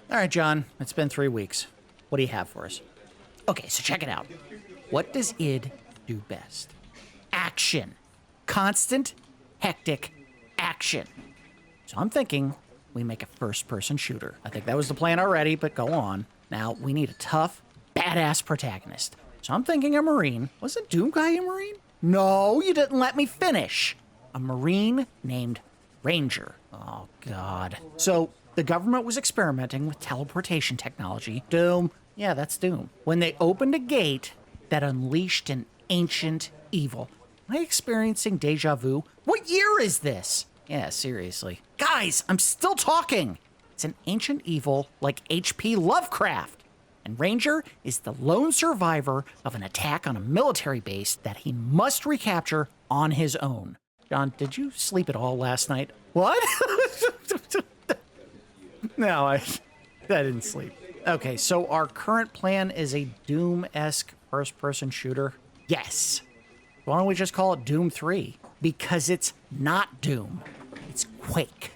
All right, John, it's been 3 weeks. What do you have for us? Okay, so check it out. What does id do best? Action. Constant, hectic action. So I'm thinking we make a first-person shooter. I think that was the plan already, but go on. Now, we need a tough, badass protagonist. So I'm thinking a Marine. Wasn't Doom Guy a Marine? No, you didn't let me finish. A Marine named Ranger. Oh, God. So the government was experimenting with teleportation technology. Doom. Yeah, that's Doom. When they opened a gate that unleashed an ancient evil. Am I experiencing deja vu? What year is this? Yeah, seriously. Guys, I'm still talking. It's an ancient evil like H.P. Lovecraft. And Ranger is the lone survivor of an attack on a military base that he must recapture on his own. John, did you sleep at all last night? What? No, I didn't sleep. Okay, so our current plan is a Doom-esque first-person shooter? Yes. Why don't we just call it Doom 3? Because it's not Doom. It's Quake.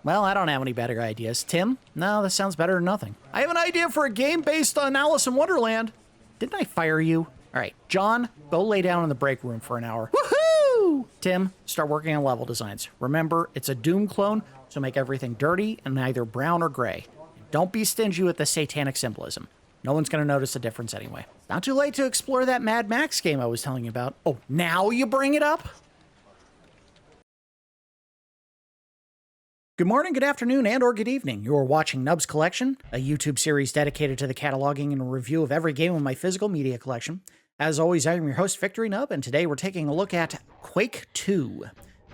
Well, I don't have any better ideas. Tim? No, this sounds better than nothing. I have an idea for a game based on Alice in Wonderland. Didn't I fire you? All right, John, go lay down in the break room for an hour. Woohoo! Tim, start working on level designs. Remember, it's a Doom clone, so make everything dirty and either brown or gray. And don't be stingy with the satanic symbolism. No one's going to notice the difference anyway. Not too late to explore that Mad Max game I was telling you about. Oh, now you bring it up? Good morning, good afternoon, and or good evening. You're watching Nub's Collection, a YouTube series dedicated to the cataloging and review of every game in my physical media collection. As always, I am your host, Victory Nub, and today we're taking a look at Quake 2.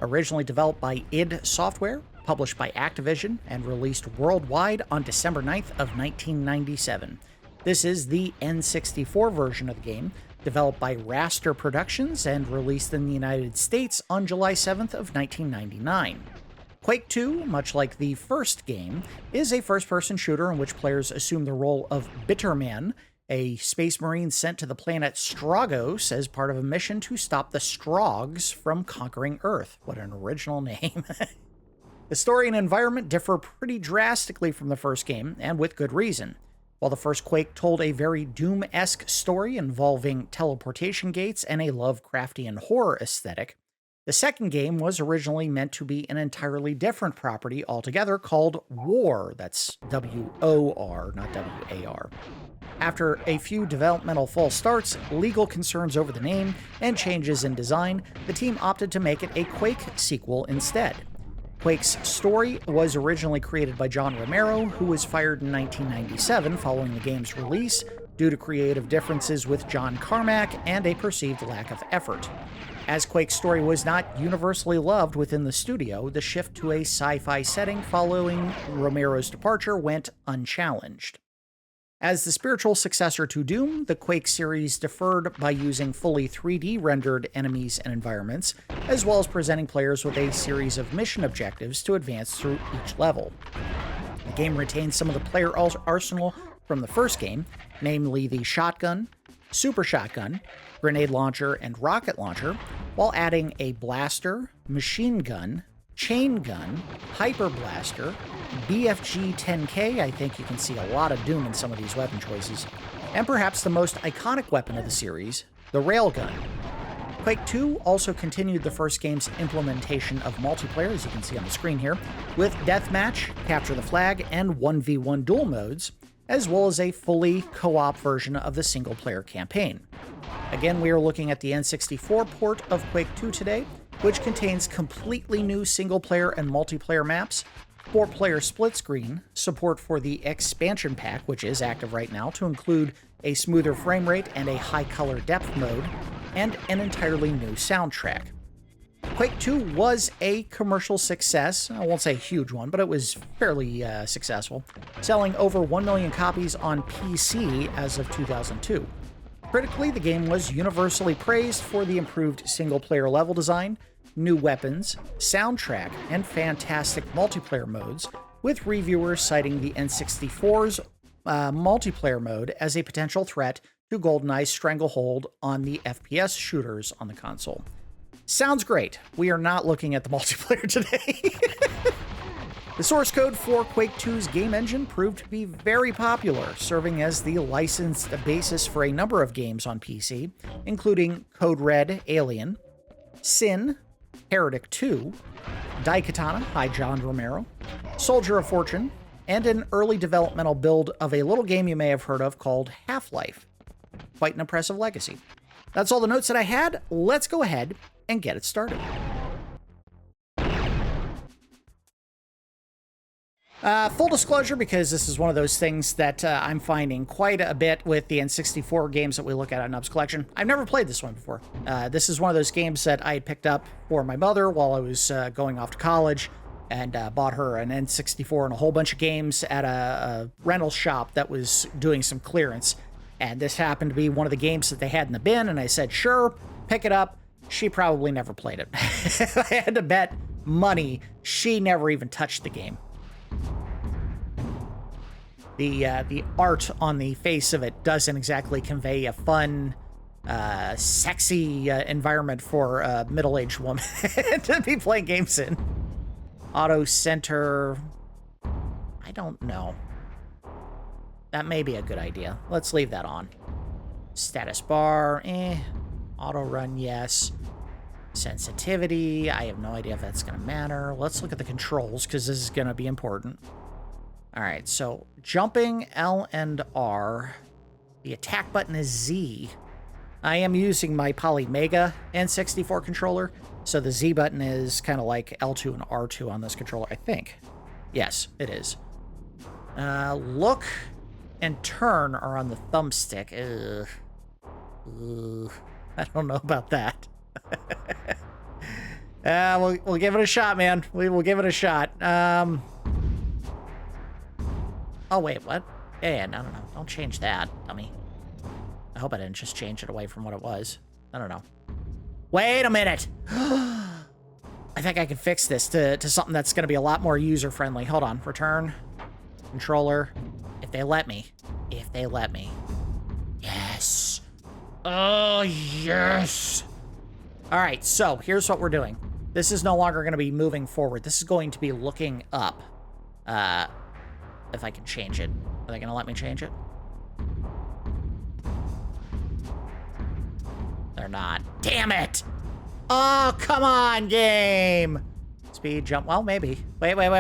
Originally developed by id Software, published by Activision, and released worldwide on December 9th of 1997. This is the N64 version of the game, developed by Raster Productions and released in the United States on July 7th of 1999. Quake 2, much like the first game, is a first-person shooter in which players assume the role of Bitterman, a space marine sent to the planet Stroggos as part of a mission to stop the Stroggs from conquering Earth. What an original name. The story and environment differ pretty drastically from the first game, and with good reason. While the first Quake told a very Doom-esque story involving teleportation gates and a Lovecraftian horror aesthetic, the second game was originally meant to be an entirely different property altogether called War. That's W-O-R, not W-A-R. After a few developmental false starts, legal concerns over the name, and changes in design, the team opted to make it a Quake sequel instead. Quake's story was originally created by John Romero, who was fired in 1997 following the game's release due to creative differences with John Carmack and a perceived lack of effort. As Quake's story was not universally loved within the studio, the shift to a sci-fi setting following Romero's departure went unchallenged. As the spiritual successor to Doom, the Quake series differed by using fully 3D rendered enemies and environments, as well as presenting players with a series of mission objectives to advance through each level. The game retains some of the player arsenal from the first game, namely the shotgun, super shotgun, grenade launcher, and rocket launcher, while adding a blaster, machine gun, chain gun, hyper blaster, BFG-10K, I think you can see a lot of Doom in some of these weapon choices, and perhaps the most iconic weapon of the series, the railgun. Quake 2 also continued the first game's implementation of multiplayer, as you can see on the screen here, with Deathmatch, Capture the Flag, and 1v1 duel modes, as well as a fully co-op version of the single-player campaign. Again, we are looking at the N64 port of Quake 2 today, which contains completely new single-player and multiplayer maps, 4-player split screen, support for the expansion pack, which is active right now, to include a smoother frame rate and a high color depth mode, and an entirely new soundtrack. Quake 2 was a commercial success. I won't say a huge one, but it was fairly successful, selling over 1 million copies on PC as of 2002. Critically, the game was universally praised for the improved single-player level design, new weapons, soundtrack, and fantastic multiplayer modes, with reviewers citing the N64's multiplayer mode as a potential threat to GoldenEye's stranglehold on the FPS shooters on the console. Sounds great. We are not looking at the multiplayer today. The source code for Quake 2's game engine proved to be very popular, serving as the licensed basis for a number of games on PC, including Code Red Alien, Sin, Heretic 2, Daikatana by John Romero, Soldier of Fortune, and an early developmental build of a little game you may have heard of called Half-Life. Quite an impressive legacy. That's all the notes that I had. Let's go ahead and get it started. Full disclosure, because this is one of those things that I'm finding quite a bit with the N64 games that we look at on Nub's Collection. I've never played this one before. This is one of those games that I had picked up for my mother while I was going off to college, and bought her an N64 and a whole bunch of games at a rental shop that was doing some clearance. And this happened to be one of the games that they had in the bin, and I said, sure, pick it up. She probably never played it. I had to bet money she never even touched the game. The art on the face of it doesn't exactly convey a fun, sexy environment for a middle-aged woman to be playing games in. Auto center, I don't know. That may be a good idea. Let's leave that on. Status bar, Auto run, yes. Sensitivity, I have no idea if that's going to matter. Let's look at the controls, because this is going to be important. All right, so jumping L and R. The attack button is Z. I am using my Polymega N64 controller, so the Z button is kind of like L2 and R2 on this controller, I think. Yes, it is. Look and turn are on the thumbstick. I don't know about that. We'll give it a shot, man. We will give it a shot. Oh, wait, what? Yeah, no. Don't change that, dummy. I hope I didn't just change it away from what it was. I don't know. Wait a minute! I think I can fix this to something that's going to be a lot more user-friendly. Hold on. Return. Controller. If they let me. If they let me. Yes! Oh, yes! Alright, so here's what we're doing. This is no longer going to be moving forward. This is going to be looking up. If I can change it. Are they going to let me change it? They're not. Damn it! Oh, come on, game! Speed, jump. Well, maybe. Wait. Look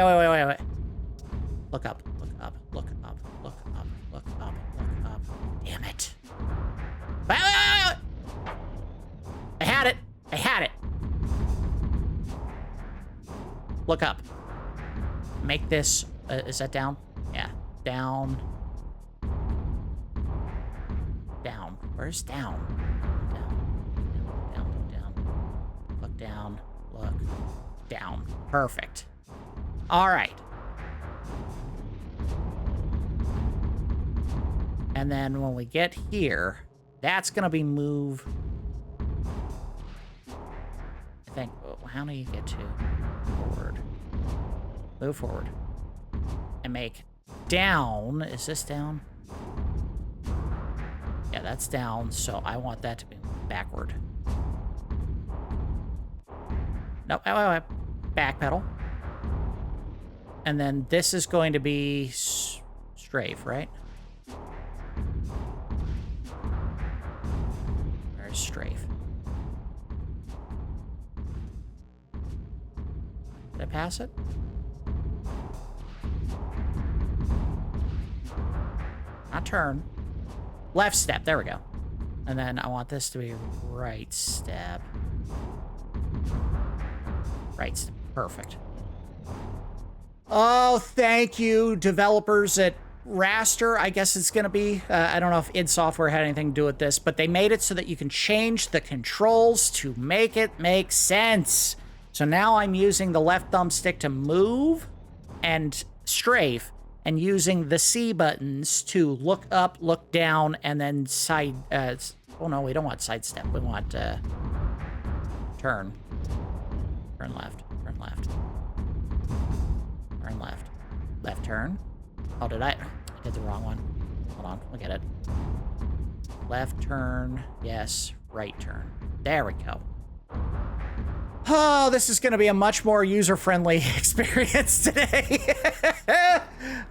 up. Damn it. Wait. I had it. Look up. Make this... is that down? Yeah. Down. Down. Where's down? Down. Look down. Look down. Perfect. All right. And then when we get here, that's going to be move. I think, how do you get to forward? Move forward. And make down. Is this down? Yeah, that's down, so I want that to be backward. No, wait. Back pedal. And then this is going to be strafe, right? Where's strafe? Did I pass it? Not turn. Left step. There we go. And then I want this to be right step. Right step. Perfect. Oh, thank you, developers at Raster. I guess it's going to be. I don't know if id Software had anything to do with this, but they made it so that you can change the controls to make it make sense. So now I'm using the left thumbstick to move and strafe, and using the C buttons to look up, look down, and then side... oh, no, we don't want sidestep. We want turn. Turn left. Turn left. Turn left. Left turn. Oh, I did the wrong one. Hold on. Look at it. Left turn. Yes. Right turn. There we go. Oh, this is going to be a much more user-friendly experience today.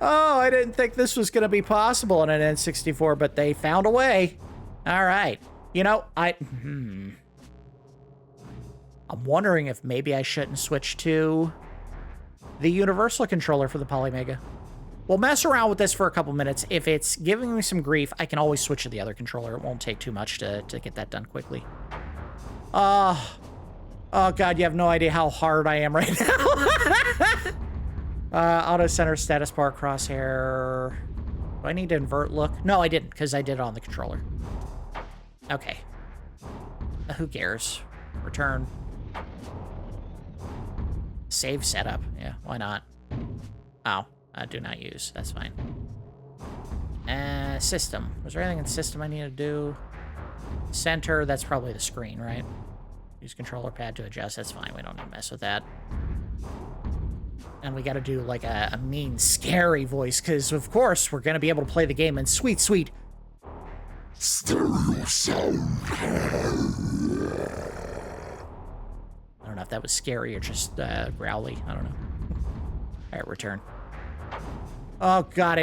Oh, I didn't think this was going to be possible in an N64, but they found a way. All right. You know, I'm wondering if maybe I shouldn't switch to the universal controller for the Polymega. We'll mess around with this for a couple minutes. If it's giving me some grief, I can always switch to the other controller. It won't take too much to get that done quickly. Oh, God, you have no idea how hard I am right now. Auto center status bar crosshair. Do I need to invert look? No, I didn't, because I did it on the controller. Okay. Who cares? Return. Save setup. Yeah, why not? Oh, do not use. That's fine. System. Was there anything in system I need to do? Center, that's probably the screen, right? Use controller pad to adjust. That's fine. We don't need to mess with that. And we got to do like a mean, scary voice, because of course we're going to be able to play the game in sweet, sweet stereo sound. I don't know if that was scary or just growly. I don't know. All right, return. Oh God,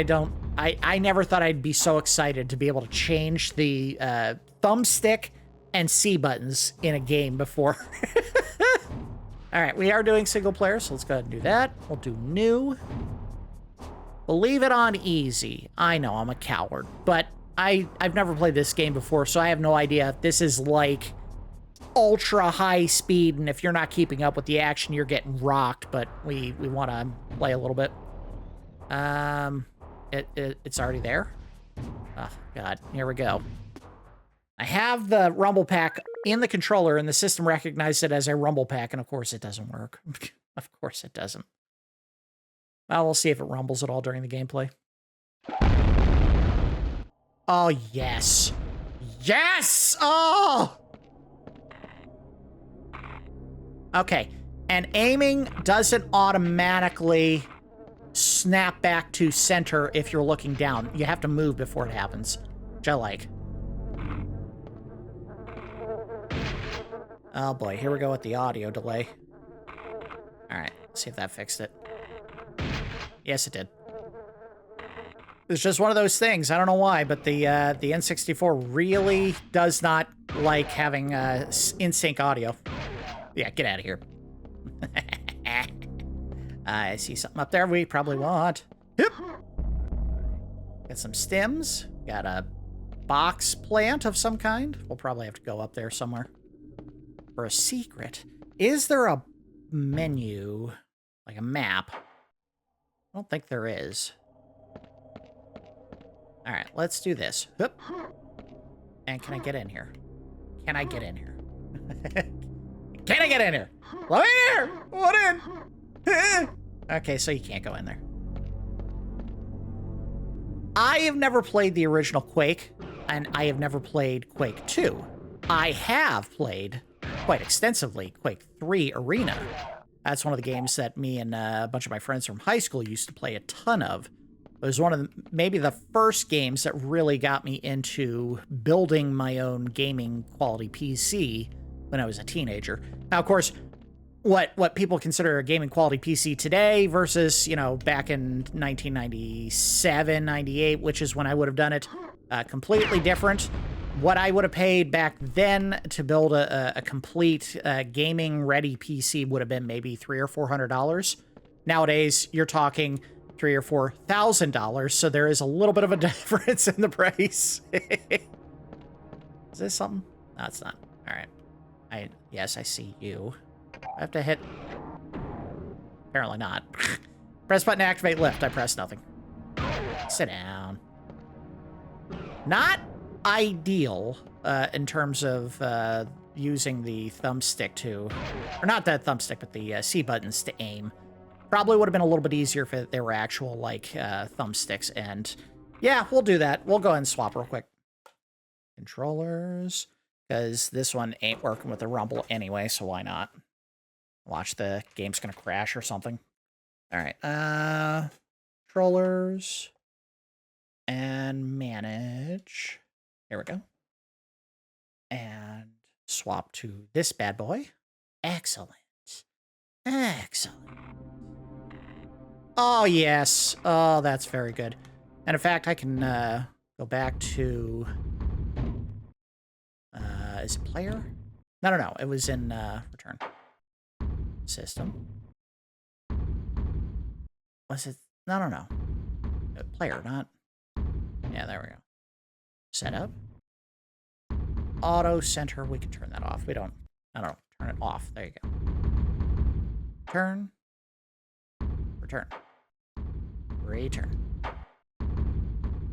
I never thought I'd be so excited to be able to change the thumbstick and C buttons in a game before. All right, we are doing single player, so let's go ahead and do that. We'll do new. We'll leave it on easy. I know I'm a coward, but I've never played this game before, so I have no idea if this is like ultra high speed, and if you're not keeping up with the action, you're getting rocked, but we want to play a little bit. It's already there. Oh, God, here we go. I have the rumble pack in the controller, and the system recognized it as a rumble pack, and of course it doesn't work. Of course it doesn't. Well, we'll see if it rumbles at all during the gameplay. Oh, yes. Yes! Oh! Okay, and aiming doesn't automatically snap back to center if you're looking down. You have to move before it happens, which I like. Oh boy, here we go with the audio delay. All right, let's see if that fixed it. Yes, it did. It's just one of those things. I don't know why, but the N64 really does not like having in-sync audio. Yeah, get out of here. I see something up there we probably want. Yep. Got some stems. Got a box plant of some kind. We'll probably have to go up there somewhere. For a secret. Is there a menu? Like a map? I don't think there is. Alright, let's do this. Hup. And can I get in here? Can I get in here? Can I get in here? Let me in here! What in? Okay, so you can't go in there. I have never played the original Quake, and I have never played Quake 2. I have played quite extensively Quake 3 Arena. That's one of the games that me and a bunch of my friends from high school used to play a ton of. It was one of maybe the first games that really got me into building my own gaming quality PC when I was a teenager. Now, of course, what people consider a gaming quality PC today versus, you know, back in 1997, 98, which is when I would have done it, completely different. What I would have paid back then to build a complete gaming-ready PC would have been maybe $300 or $400. Nowadays, you're talking $3,000 or $4,000, so there is a little bit of a difference in the price. Is this something? No, it's not. All right. Yes, I see you. I have to hit... Apparently not. Press button to activate lift. I press nothing. Sit down. Not ideal in terms of using the thumbstick to... Or not that thumbstick, but the C buttons to aim. Probably would have been a little bit easier if they were actual, like, thumbsticks. And yeah, we'll do that. We'll go ahead and swap real quick. Controllers. Because this one ain't working with the rumble anyway, so why not? Watch, the game's gonna crash or something. All right. Controllers. And manage. Here we go. And swap to this bad boy. Excellent. Excellent. Oh, yes. Oh, that's very good. And in fact, I can go back to... is it player? No. It was in return. System. Was it? No. Player, not... Yeah, there we go. Setup. Auto center. We can turn that off. We don't... I don't know. Turn it off. There you go. Turn. Return. Return.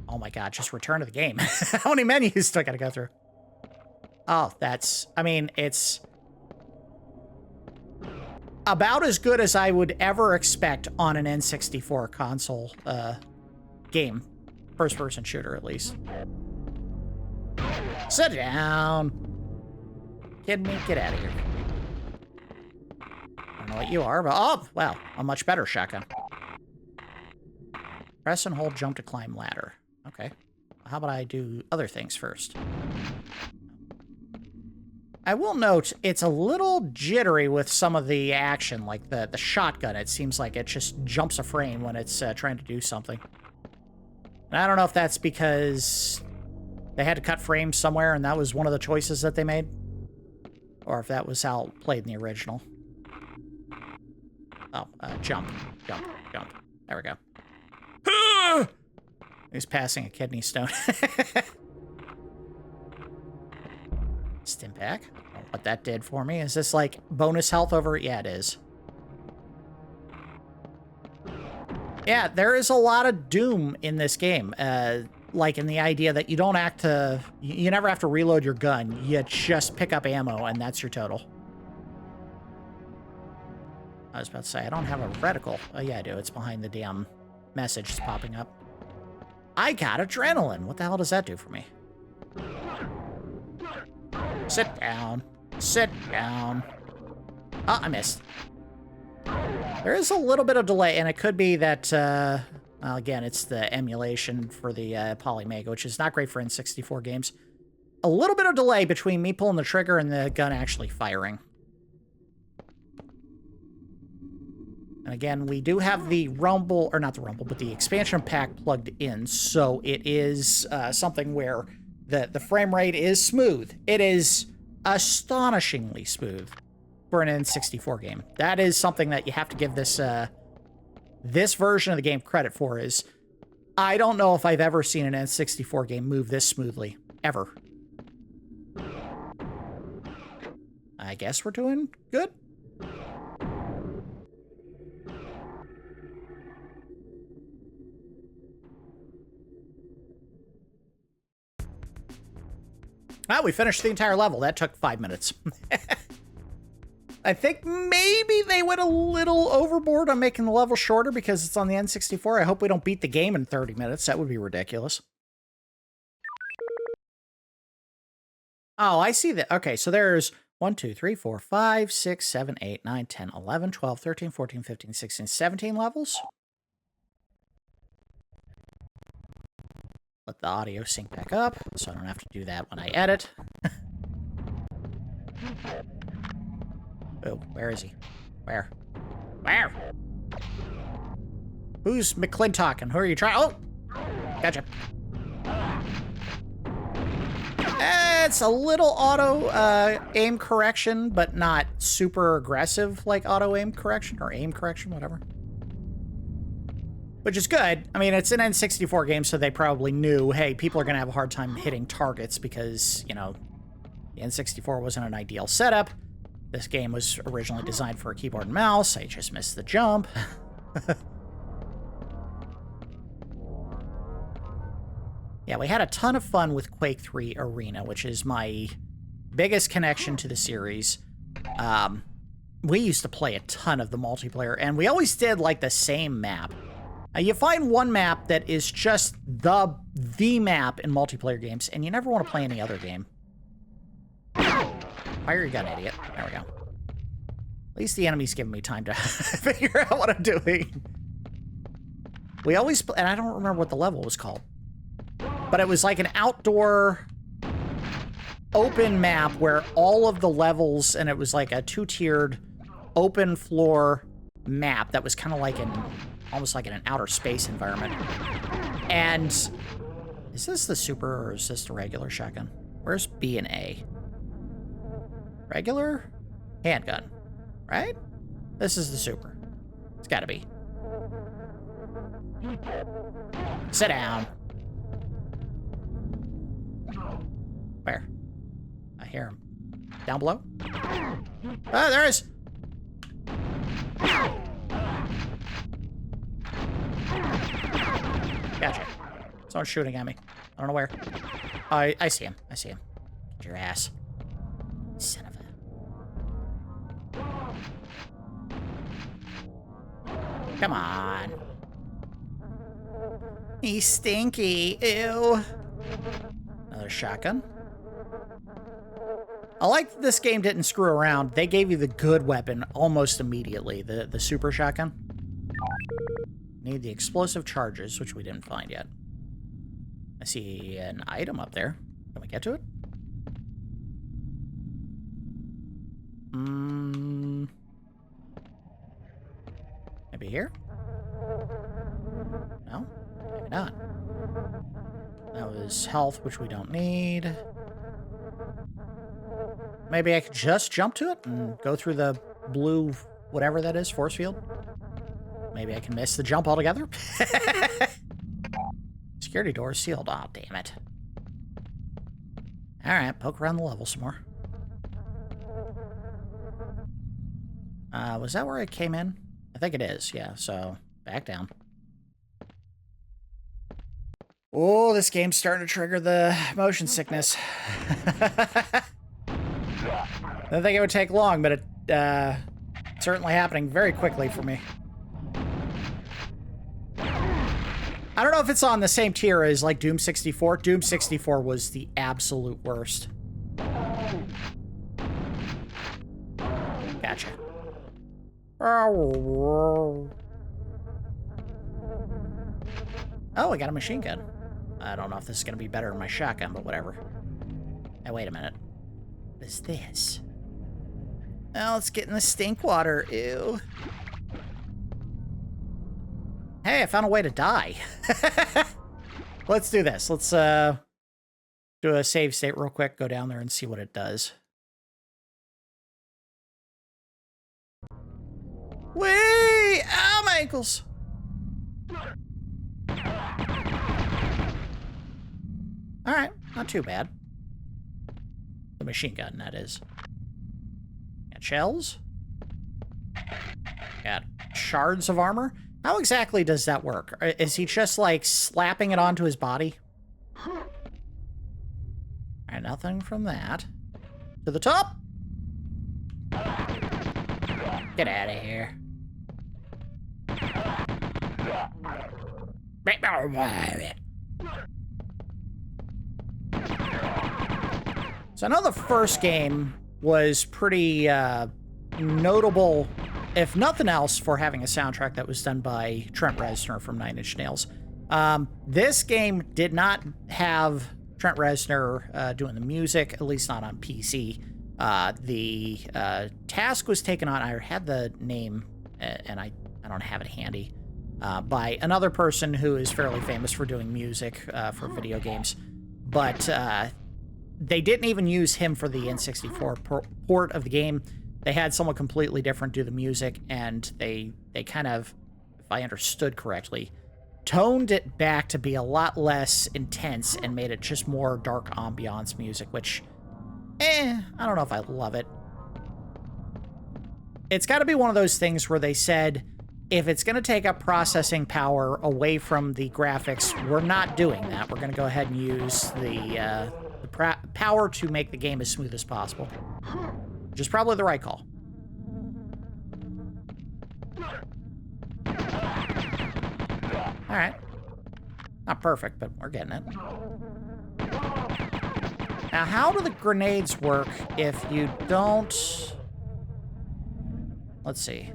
Oh my god, just return to the game. How many menus do I gotta go through? Oh, that's... I mean, it's... about as good as I would ever expect on an N64 console game. First-person shooter, at least. Sit down. Kidding me? Get out of here. I don't know what you are, but... Oh, well, a much better shotgun. Press and hold jump to climb ladder. Okay. How about I do other things first? I will note it's a little jittery with some of the action, like the shotgun. It seems like it just jumps a frame when it's trying to do something. And I don't know if that's because they had to cut frames somewhere and that was one of the choices that they made. Or if that was how it played in the original. Oh, jump. There we go. He's passing a kidney stone. Stim pack. I don't know what that did for me. Is this like bonus health over? Yeah, it is. Yeah, there is a lot of Doom in this game. Like in the idea that you don't you never have to reload your gun. You just pick up ammo and that's your total. I was about to say, I don't have a reticle. Oh yeah, I do. It's behind the damn message that's popping up. I got adrenaline. What the hell does that do for me? Sit down. Sit down. Oh, I missed. There is a little bit of delay, and it could be that, well, again, it's the emulation for the Polymega, which is not great for N64 games. A little bit of delay between me pulling the trigger and the gun actually firing. And again, we do have the Rumble, or not the Rumble, but the expansion pack plugged in, so it is something where the frame rate is smooth. It is astonishingly smooth for an N64 game. That is something that you have to give this this version of the game credit for. Is I don't know if I've ever seen an N64 game move this smoothly, ever. I guess we're doing good. Well, we finished the entire level. That took 5 minutes. I think maybe they went a little overboard on making the level shorter because it's on the N64. I hope we don't beat the game in 30 minutes. That would be ridiculous. Oh, I see that. Okay, so there's 1, 2, 3, 4, 5, 6, 7, 8, 9, 10, 11, 12, 13, 14, 15, 16, 17 levels. Let the audio sync back up, so I don't have to do that when I edit. Oh, where is he? Where? Where? Who's McClintock and who are you trying? Oh! Gotcha. It's a little auto aim correction, but not super aggressive like auto aim correction or aim correction, whatever. Which is good. I mean, it's an N64 game, so they probably knew, hey, people are going to have a hard time hitting targets because, you know, the N64 wasn't an ideal setup. This game was originally designed for a keyboard and mouse. I just missed the jump. Yeah, we had a ton of fun with Quake 3 Arena, which is my biggest connection to the series. We used to play a ton of the multiplayer, and we always did, like, the same map. You find one map that is just the map in multiplayer games, and you never want to play any other game. Fire your gun, idiot. There we go. At least the enemy's giving me time to figure out what I'm doing. We always... And I don't remember what the level was called. But it was like an outdoor open map where all of the levels, and it was like a two-tiered open floor map that was kind of like almost like in an outer space environment. And is this the super or is this the regular shotgun? Where's B and A? Regular? Handgun, right? This is the super. It's gotta be. Sit down. Where? I hear him. Down below? Oh, there is. Gotcha. Someone's shooting at me. I don't know where. Oh, I see him. I see him. Get your ass. Son of a... Come on. He's stinky. Ew. Another shotgun. I like that this game didn't screw around. They gave you the good weapon almost immediately. The super shotgun. Need the explosive charges, which we didn't find yet. I see an item up there. Can we get to it? Maybe here? No? Maybe not. That was health, which we don't need. Maybe I could just jump to it and go through the blue, whatever that is, force field. Maybe I can miss the jump altogether. Security door is sealed. Aw, damn it. Alright, poke around the level some more. Was that where I came in? I think it is, yeah, so back down. Oh, this game's starting to trigger the motion sickness. I didn't think it would take long, but it's certainly happening very quickly for me. I don't know if it's on the same tier as, like, Doom 64. Doom 64 was the absolute worst. Gotcha. Oh, I got a machine gun. I don't know if this is going to be better than my shotgun, but whatever. Hey, wait a minute. What is this? Oh, let's get in the stink water. Ew. Hey, I found a way to die. Let's do this. Let's do a save state real quick, go down there and see what it does. Whee! Ow, my ankles! Alright, not too bad. The machine gun, that is. Got shells. Got shards of armor. How exactly does that work? Is he just, like, slapping it onto his body? Alright, nothing from that. To the top! Get out of here. So I know the first game was pretty notable, if nothing else, for having a soundtrack that was done by Trent Reznor from Nine Inch Nails. This game did not have Trent Reznor doing the music, at least not on PC. The task was taken on, I had the name, and I don't have it handy, by another person who is fairly famous for doing music for video games. But they didn't even use him for the N64 port of the game. They had someone completely different do the music, and they kind of, if I understood correctly, toned it back to be a lot less intense and made it just more dark ambiance music, which, I don't know if I love it. It's got to be one of those things where they said, if it's going to take up processing power away from the graphics, we're not doing that. We're going to go ahead and use the power to make the game as smooth as possible. Which is probably the right call. Alright. Not perfect, but we're getting it. Now, how do the grenades work if you don't... Let's see.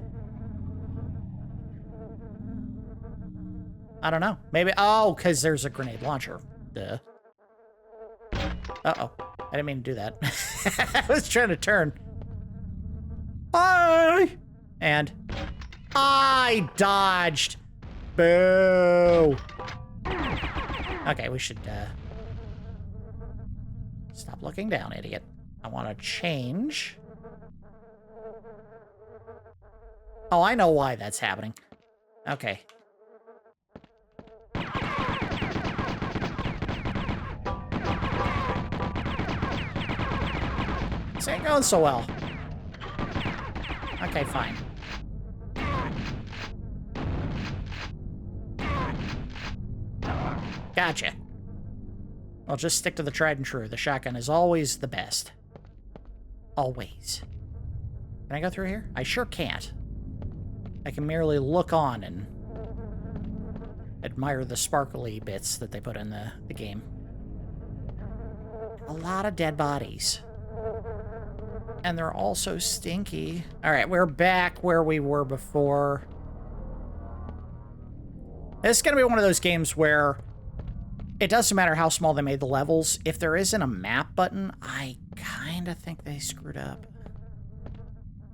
I don't know. Maybe... Oh, because there's a grenade launcher. Duh. Uh-oh. I didn't mean to do that. I was trying to turn. Hi! And I dodged. Boo. Okay, we should stop looking down, idiot. I want to change. Oh, I know why that's happening. Okay. This ain't going so well. Okay, fine. Gotcha. I'll just stick to the tried and true. The shotgun is always the best. Always. Can I go through here? I sure can't. I can merely look on and admire the sparkly bits that they put in the game. A lot of dead bodies. And they're all so stinky. Alright, we're back where we were before. This is going to be one of those games where it doesn't matter how small they made the levels. If there isn't a map button, I kind of think they screwed up.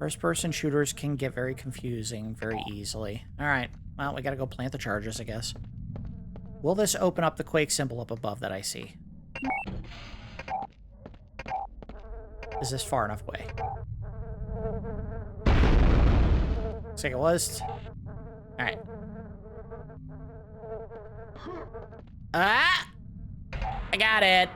First-person shooters can get very confusing very easily. Alright, well, we gotta go plant the charges, I guess. Will this open up the Quake symbol up above that I see? Is this far enough away? Looks like it was. Alright. Ah! I got it!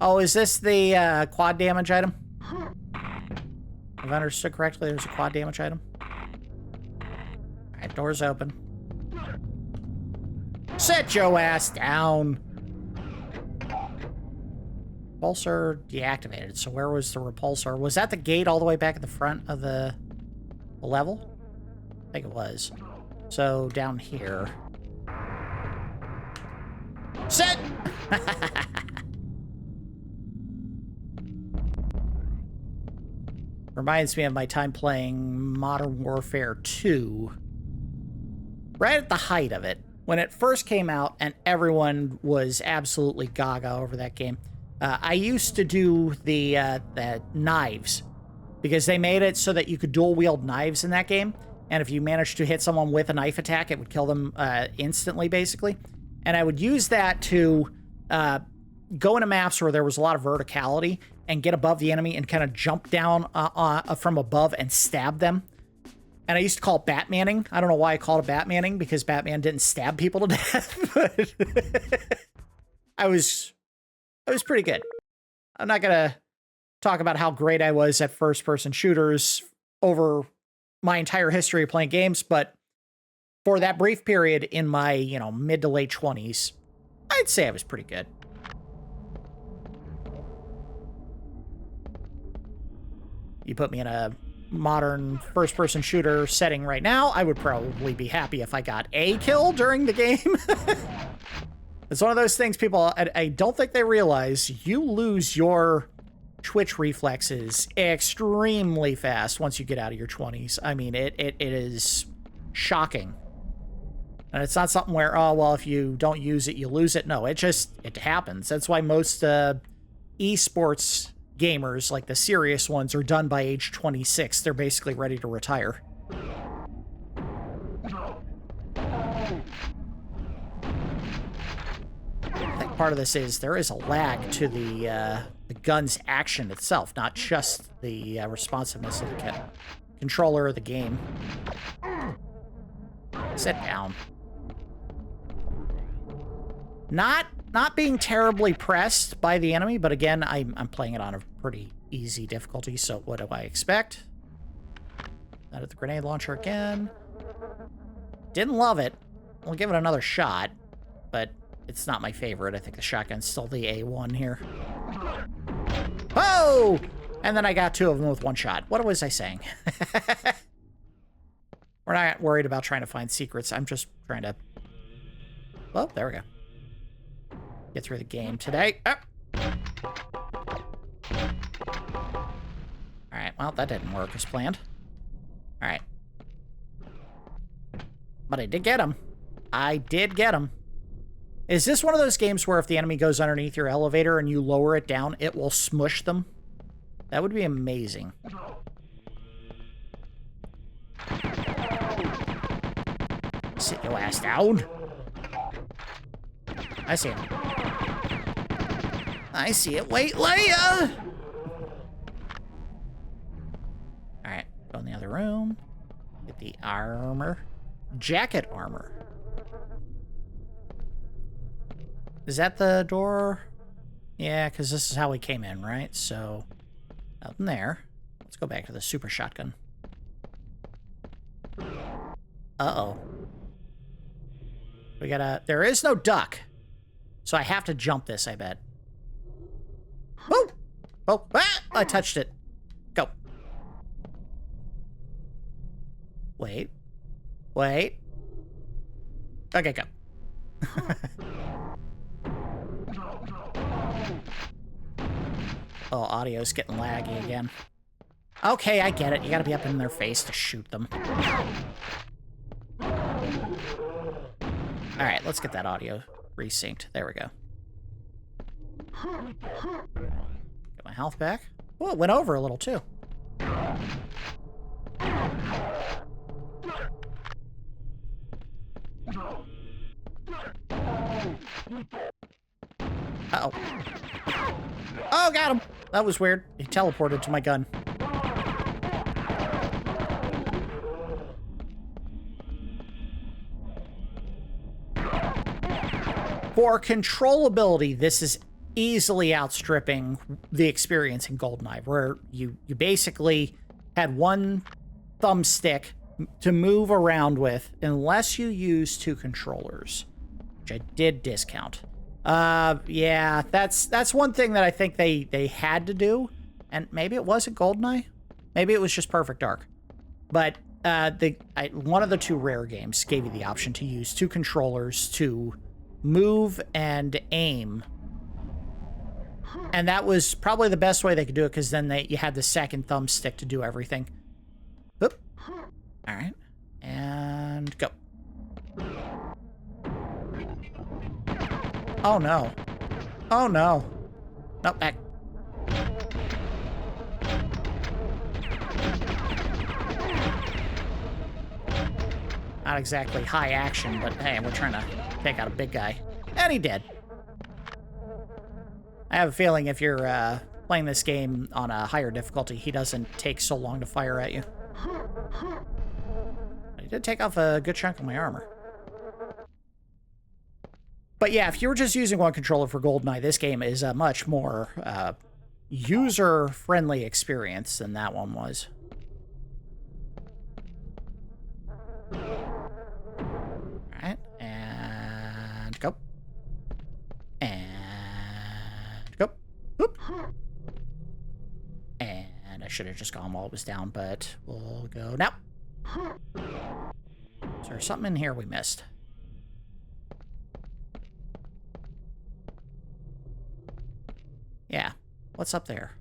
Oh, is this the quad damage item? If I understood correctly, there's a quad damage item. Alright, door's open. Sit your ass down! Repulsor deactivated. So where was the repulsor? Was that the gate all the way back at the front of the level? I think it was. So down here. Sit! Reminds me of my time playing Modern Warfare 2. Right at the height of it. When it first came out and everyone was absolutely gaga over that game. I used to do the knives. Because they made it so that you could dual wield knives in that game. And if you managed to hit someone with a knife attack, it would kill them instantly, basically. And I would use that to go into maps where there was a lot of verticality and get above the enemy and kind of jump down from above and stab them. And I used to call it Batmaning. I don't know why I called it Batmaning, because Batman didn't stab people to death. But I was pretty good. I'm not going to talk about how great I was at first-person shooters over my entire history of playing games, but for that brief period in my, mid to late 20s, I'd say I was pretty good. You put me in a modern first-person shooter setting right now, I would probably be happy if I got a kill during the game. It's one of those things people, I don't think they realize, you lose your twitch reflexes extremely fast once you get out of your 20s. I mean, it is shocking. And it's not something where, oh, well, if you don't use it, you lose it. No, it happens. That's why most esports gamers, like the serious ones, are done by age 26. They're basically ready to retire. I think part of this is there is a lag to the gun's action itself, not just the responsiveness of the controller of the game. Sit down. Not being terribly pressed by the enemy, but again, I'm playing it on a pretty easy difficulty, so what do I expect? Out of the grenade launcher again. Didn't love it. We'll give it another shot, but it's not my favorite. I think the shotgun's still the A1 here. Oh! And then I got two of them with one shot. What was I saying? We're not worried about trying to find secrets. I'm just trying to... Well, there we go. Get through the game today. Oh. Alright, well, that didn't work as planned. Alright. But I did get him. I did get him. Is this one of those games where if the enemy goes underneath your elevator and you lower it down, it will smush them? That would be amazing. Sit your ass down. I see him. I see it. Wait, Leia! Alright, go in the other room. Get the armor. Jacket armor. Is that the door? Yeah, because this is how we came in, right? So, up in there. Let's go back to the super shotgun. Uh-oh. We gotta... There is no duck. So I have to jump this, I bet. Whoa! Oh, ah! I touched it. Go. Wait. Wait. Okay, go. Oh, audio's getting laggy again. Okay, I get it. You gotta be up in their face to shoot them. Alright, let's get that audio resynced. There we go. Get my health back. Oh, it went over a little, too. Uh-oh. Oh, got him! That was weird. He teleported to my gun. For controllability, this is easily outstripping the experience in GoldenEye, where you basically had one thumbstick to move around with, unless you use two controllers, which I did discount. Yeah, that's one thing that I think they had to do, and maybe it wasn't GoldenEye, maybe it was just Perfect Dark, but one of the two Rare games gave you the option to use two controllers to move and aim, and that was probably the best way they could do it, because then you had the second thumbstick to do everything. Oop. All right, and go. Oh no. Oh no. Nope, back. Not exactly high action, but hey, we're trying to take out a big guy. And he did. I have a feeling if you're playing this game on a higher difficulty, he doesn't take so long to fire at you. He did take off a good chunk of my armor. But yeah, if you were just using one controller for GoldenEye, this game is a much more user-friendly experience than that one was. Alright, and go. And go. Whoop. And I should have just gone while it was down, but we'll go now. Is there something in here we missed? Yeah. What's up there?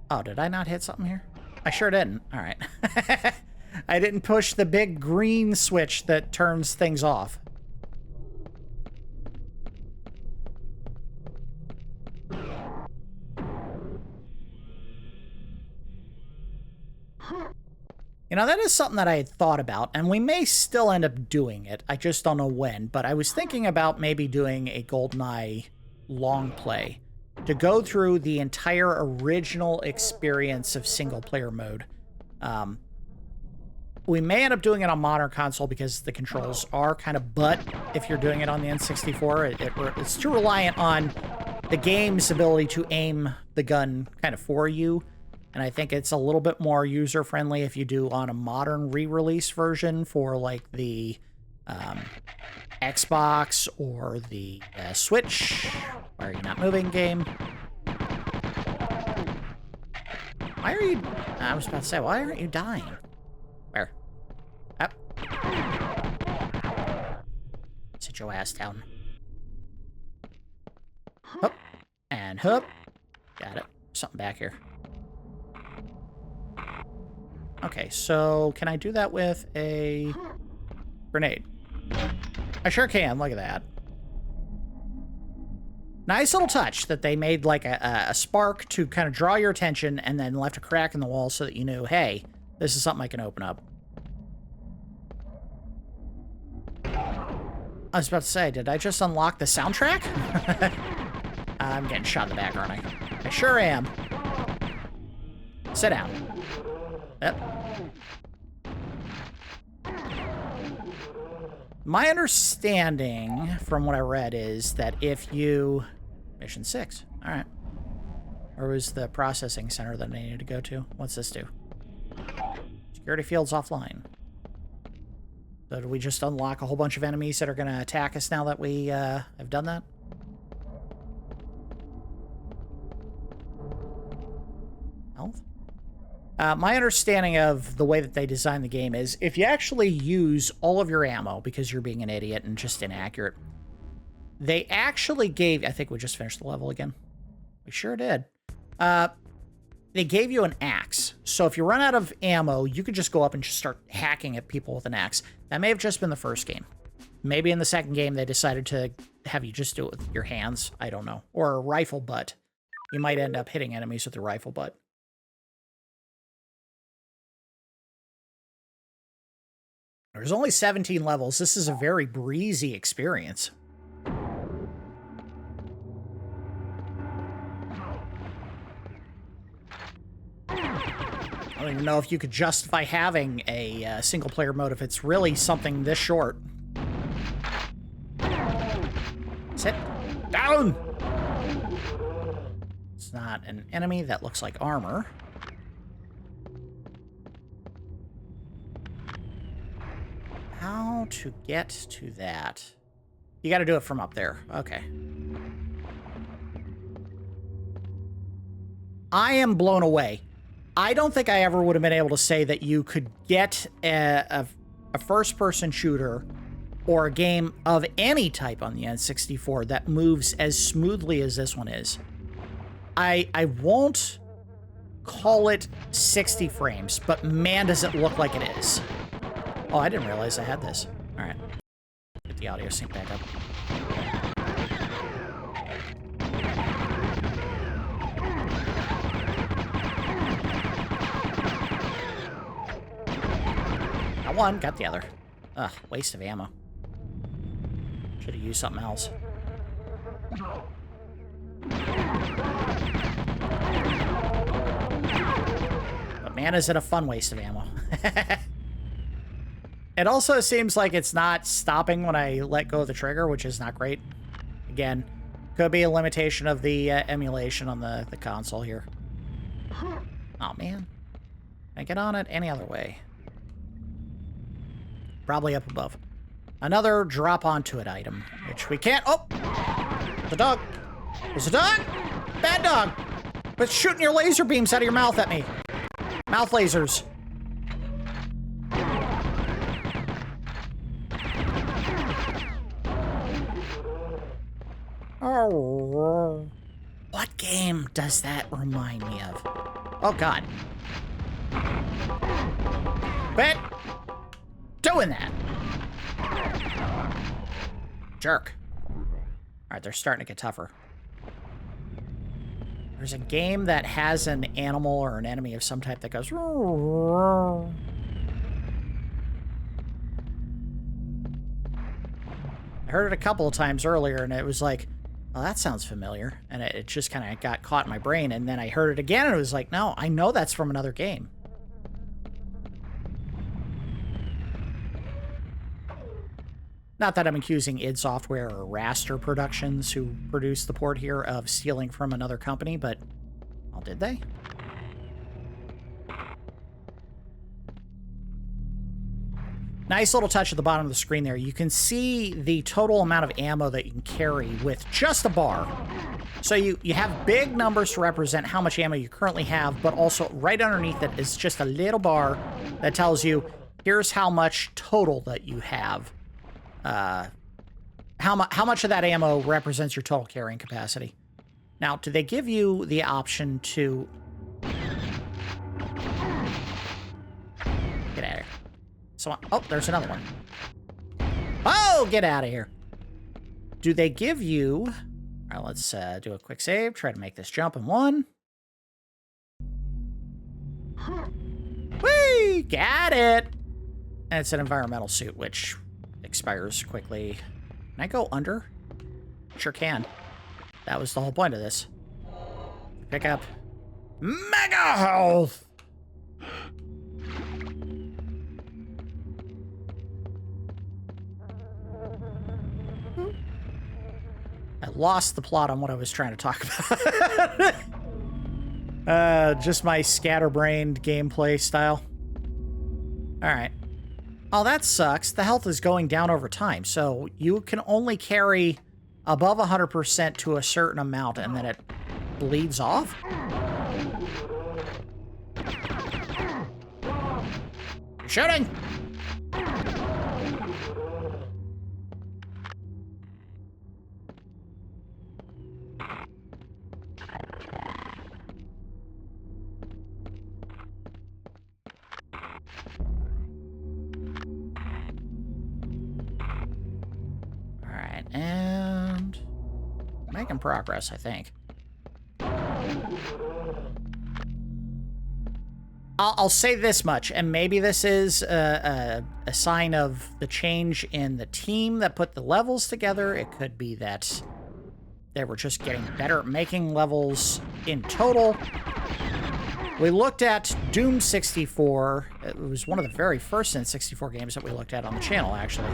Oh, did I not hit something here? I sure didn't. All right. I didn't push the big green switch that turns things off. You know, that is something that I had thought about, and we may still end up doing it. I just don't know when, but I was thinking about maybe doing a GoldenEye long play to go through the entire original experience of single-player mode. We may end up doing it on modern console because the controls are kind of butt if you're doing it on the N64. It's too reliant on the game's ability to aim the gun kind of for you. And I think it's a little bit more user-friendly if you do on a modern re-release version for, like, the Xbox or the Switch. Why are you not moving, game? Why are you... I was about to say, why aren't you dying? Where? Up. Sit your ass down. Hup. And hup. Got it. Something back here. Okay, so can I do that with a grenade? I sure can. Look at that. Nice little touch that they made like a spark to kind of draw your attention and then left a crack in the wall so that you knew, hey, this is something I can open up. I was about to say, did I just unlock the soundtrack? I'm getting shot in the back, aren't I? I sure am. Sit down. Yep. My understanding from what I read is that if you... Mission 6. All right. Where was the processing center that I needed to go to? What's this do? Security field's offline. So did we just unlock a whole bunch of enemies that are going to attack us now that we have done that? Health? My understanding of the way that they designed the game is if you actually use all of your ammo because you're being an idiot and just inaccurate, they actually gave... I think we just finished the level again. We sure did. They gave you an axe. So if you run out of ammo, you could just go up and just start hacking at people with an axe. That may have just been the first game. Maybe in the second game, they decided to have you just do it with your hands. I don't know. Or a rifle butt. You might end up hitting enemies with your rifle butt. There's only 17 levels. This is a very breezy experience. I don't even know if you could justify having a single-player mode if it's really something this short. Sit down! It's not an enemy. That looks like armor. How to get to that? You got to do it from up there. Okay. I am blown away. I don't think I ever would have been able to say that you could get a first-person shooter or a game of any type on the N64 that moves as smoothly as this one is. I won't call it 60 frames, but man, does it look like it is. Oh, I didn't realize I had this. All right. Get the audio sync back up. Got one, got the other. Ugh, waste of ammo. Should have used something else. But man, is it a fun waste of ammo. It also seems like it's not stopping when I let go of the trigger, which is not great. Again, could be a limitation of the emulation on the console here. Oh, man. Can I get on it any other way? Probably up above. Another drop onto it item, which we can't... Oh! The dog! There's a dog! Bad dog! But shooting your laser beams out of your mouth at me. Mouth lasers. Oh. What game does that remind me of? Oh, God. Quit doing that. Jerk. Alright, they're starting to get tougher. There's a game that has an animal or an enemy of some type that goes... I heard it a couple of times earlier, and it was like, well, that sounds familiar. And it just kind of got caught in my brain, and then I heard it again, and it was like, no, I know that's from another game. Not that I'm accusing id Software or Raster Productions, who produced the port here, of stealing from another company, but... well, did they? Nice little touch at the bottom of the screen there. You can see the total amount of ammo that you can carry with just a bar. So you have big numbers to represent how much ammo you currently have, but also right underneath it is just a little bar that tells you, here's how much total that you have. How much of that ammo represents your total carrying capacity. Now, do they give you the option to... get out of here. So, oh, there's another one. Oh, get out of here. Do they give you... all right, let's do a quick save. Try to make this jump in one. Whee! Got it! And it's an environmental suit, which expires quickly. Can I go under? Sure can. That was the whole point of this. Pick up Mega Health! I lost the plot on what I was trying to talk about. Just my scatterbrained gameplay style. Alright. Oh, that sucks. The health is going down over time, so you can only carry above 100% to a certain amount, and then it bleeds off? Shooting! Alright, and making progress, I think. I'll say this much, and maybe this is a sign of the change in the team that put the levels together. It could be that they were just getting better at making levels in total. We looked at Doom 64. It was one of the very first N64 games that we looked at on the channel, actually.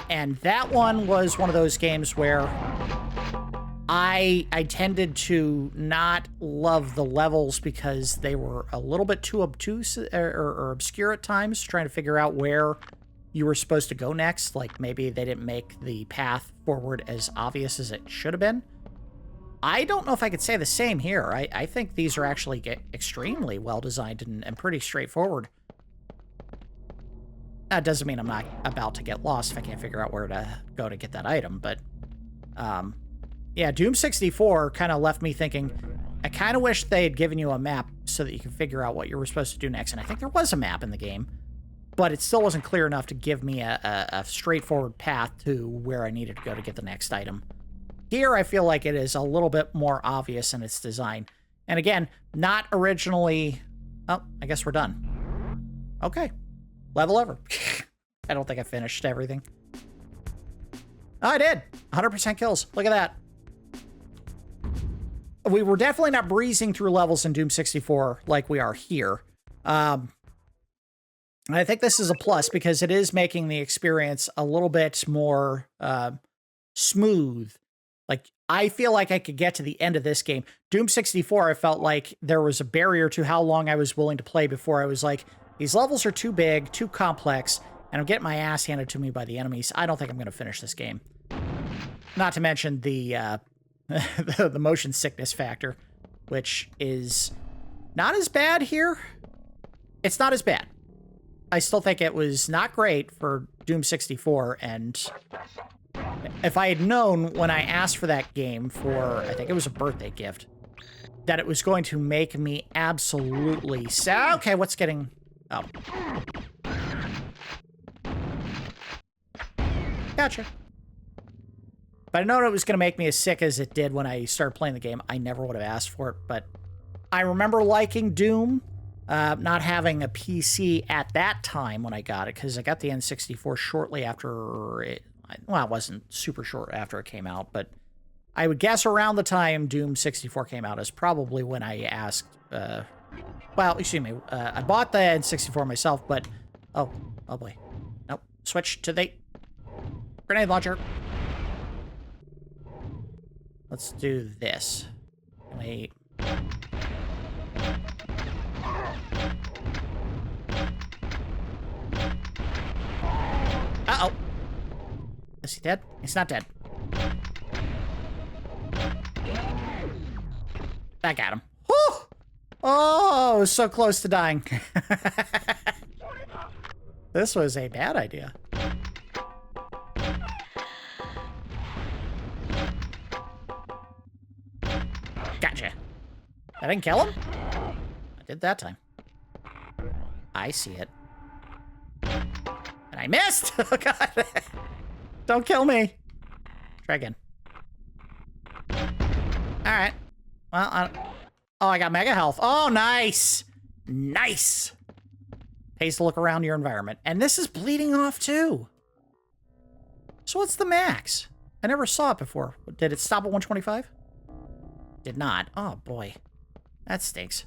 And that one was one of those games where I tended to not love the levels because they were a little bit too obtuse or obscure at times, trying to figure out where you were supposed to go next. Like, maybe they didn't make the path forward as obvious as it should have been. I don't know if I could say the same here. I think these are actually extremely well-designed and pretty straightforward. That doesn't mean I'm not about to get lost if I can't figure out where to go to get that item, but yeah, Doom 64 kind of left me thinking, I kind of wish they had given you a map so that you could figure out what you were supposed to do next. And I think there was a map in the game, but it still wasn't clear enough to give me a straightforward path to where I needed to go to get the next item. Here, I feel like it is a little bit more obvious in its design. And again, not originally... Oh, I guess we're done. Okay. Level over. I don't think I finished everything. Oh, I did. 100% kills. Look at that. We were definitely not breezing through levels in Doom 64 like we are here. And I think this is a plus because it is making the experience a little bit more smooth. Like, I feel like I could get to the end of this game. Doom 64, I felt like there was a barrier to how long I was willing to play before I was like, these levels are too big, too complex, and I'm getting my ass handed to me by the enemies. I don't think I'm going to finish this game. Not to mention the the motion sickness factor, which is not as bad here. It's not as bad. I still think it was not great for Doom 64, and if I had known when I asked for that game for, I think it was a birthday gift, that it was going to make me absolutely sad. Okay, what's getting... Oh. Gotcha. If I'd known it was going to make me as sick as it did when I started playing the game, I never would have asked for it. But I remember liking Doom, not having a PC at that time when I got it, because I got the N64 shortly after it. Well, it wasn't super short after it came out, but I would guess around the time Doom 64 came out is probably when I asked, well, excuse me, I bought the N64 myself, but, oh boy. Nope. Switch to the grenade launcher. Let's do this. Wait. Uh-oh. Is he dead? He's not dead. I got him. Whew! Oh, I was so close to dying. This was a bad idea. Gotcha. I didn't kill him? I did that time. I see it. And I missed! Oh, God. Don't kill me. Try again. Alright. Well, oh, I got mega health. Oh, nice. Nice. Pays to look around your environment. And this is bleeding off, too. So what's the max? I never saw it before. Did it stop at 125? Did not. Oh, boy. That stinks.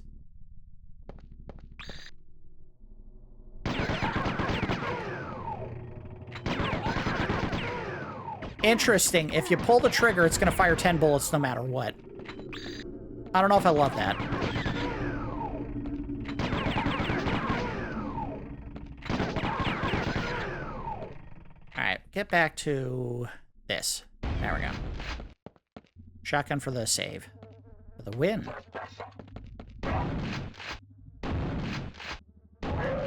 Interesting. If you pull the trigger, it's going to fire 10 bullets no matter what. I don't know if I love that. Alright, get back to this. There we go. Shotgun for the save. For the win.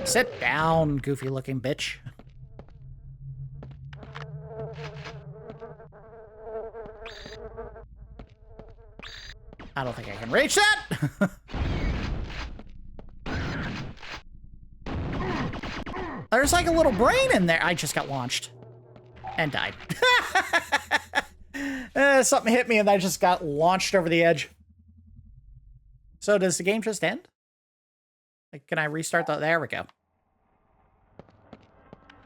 Sit down, goofy-looking bitch. I don't think I can reach that! There's like a little brain in there. I just got launched. And died. Something hit me and I just got launched over the edge. So does the game just end? Like, can I restart the... There we go.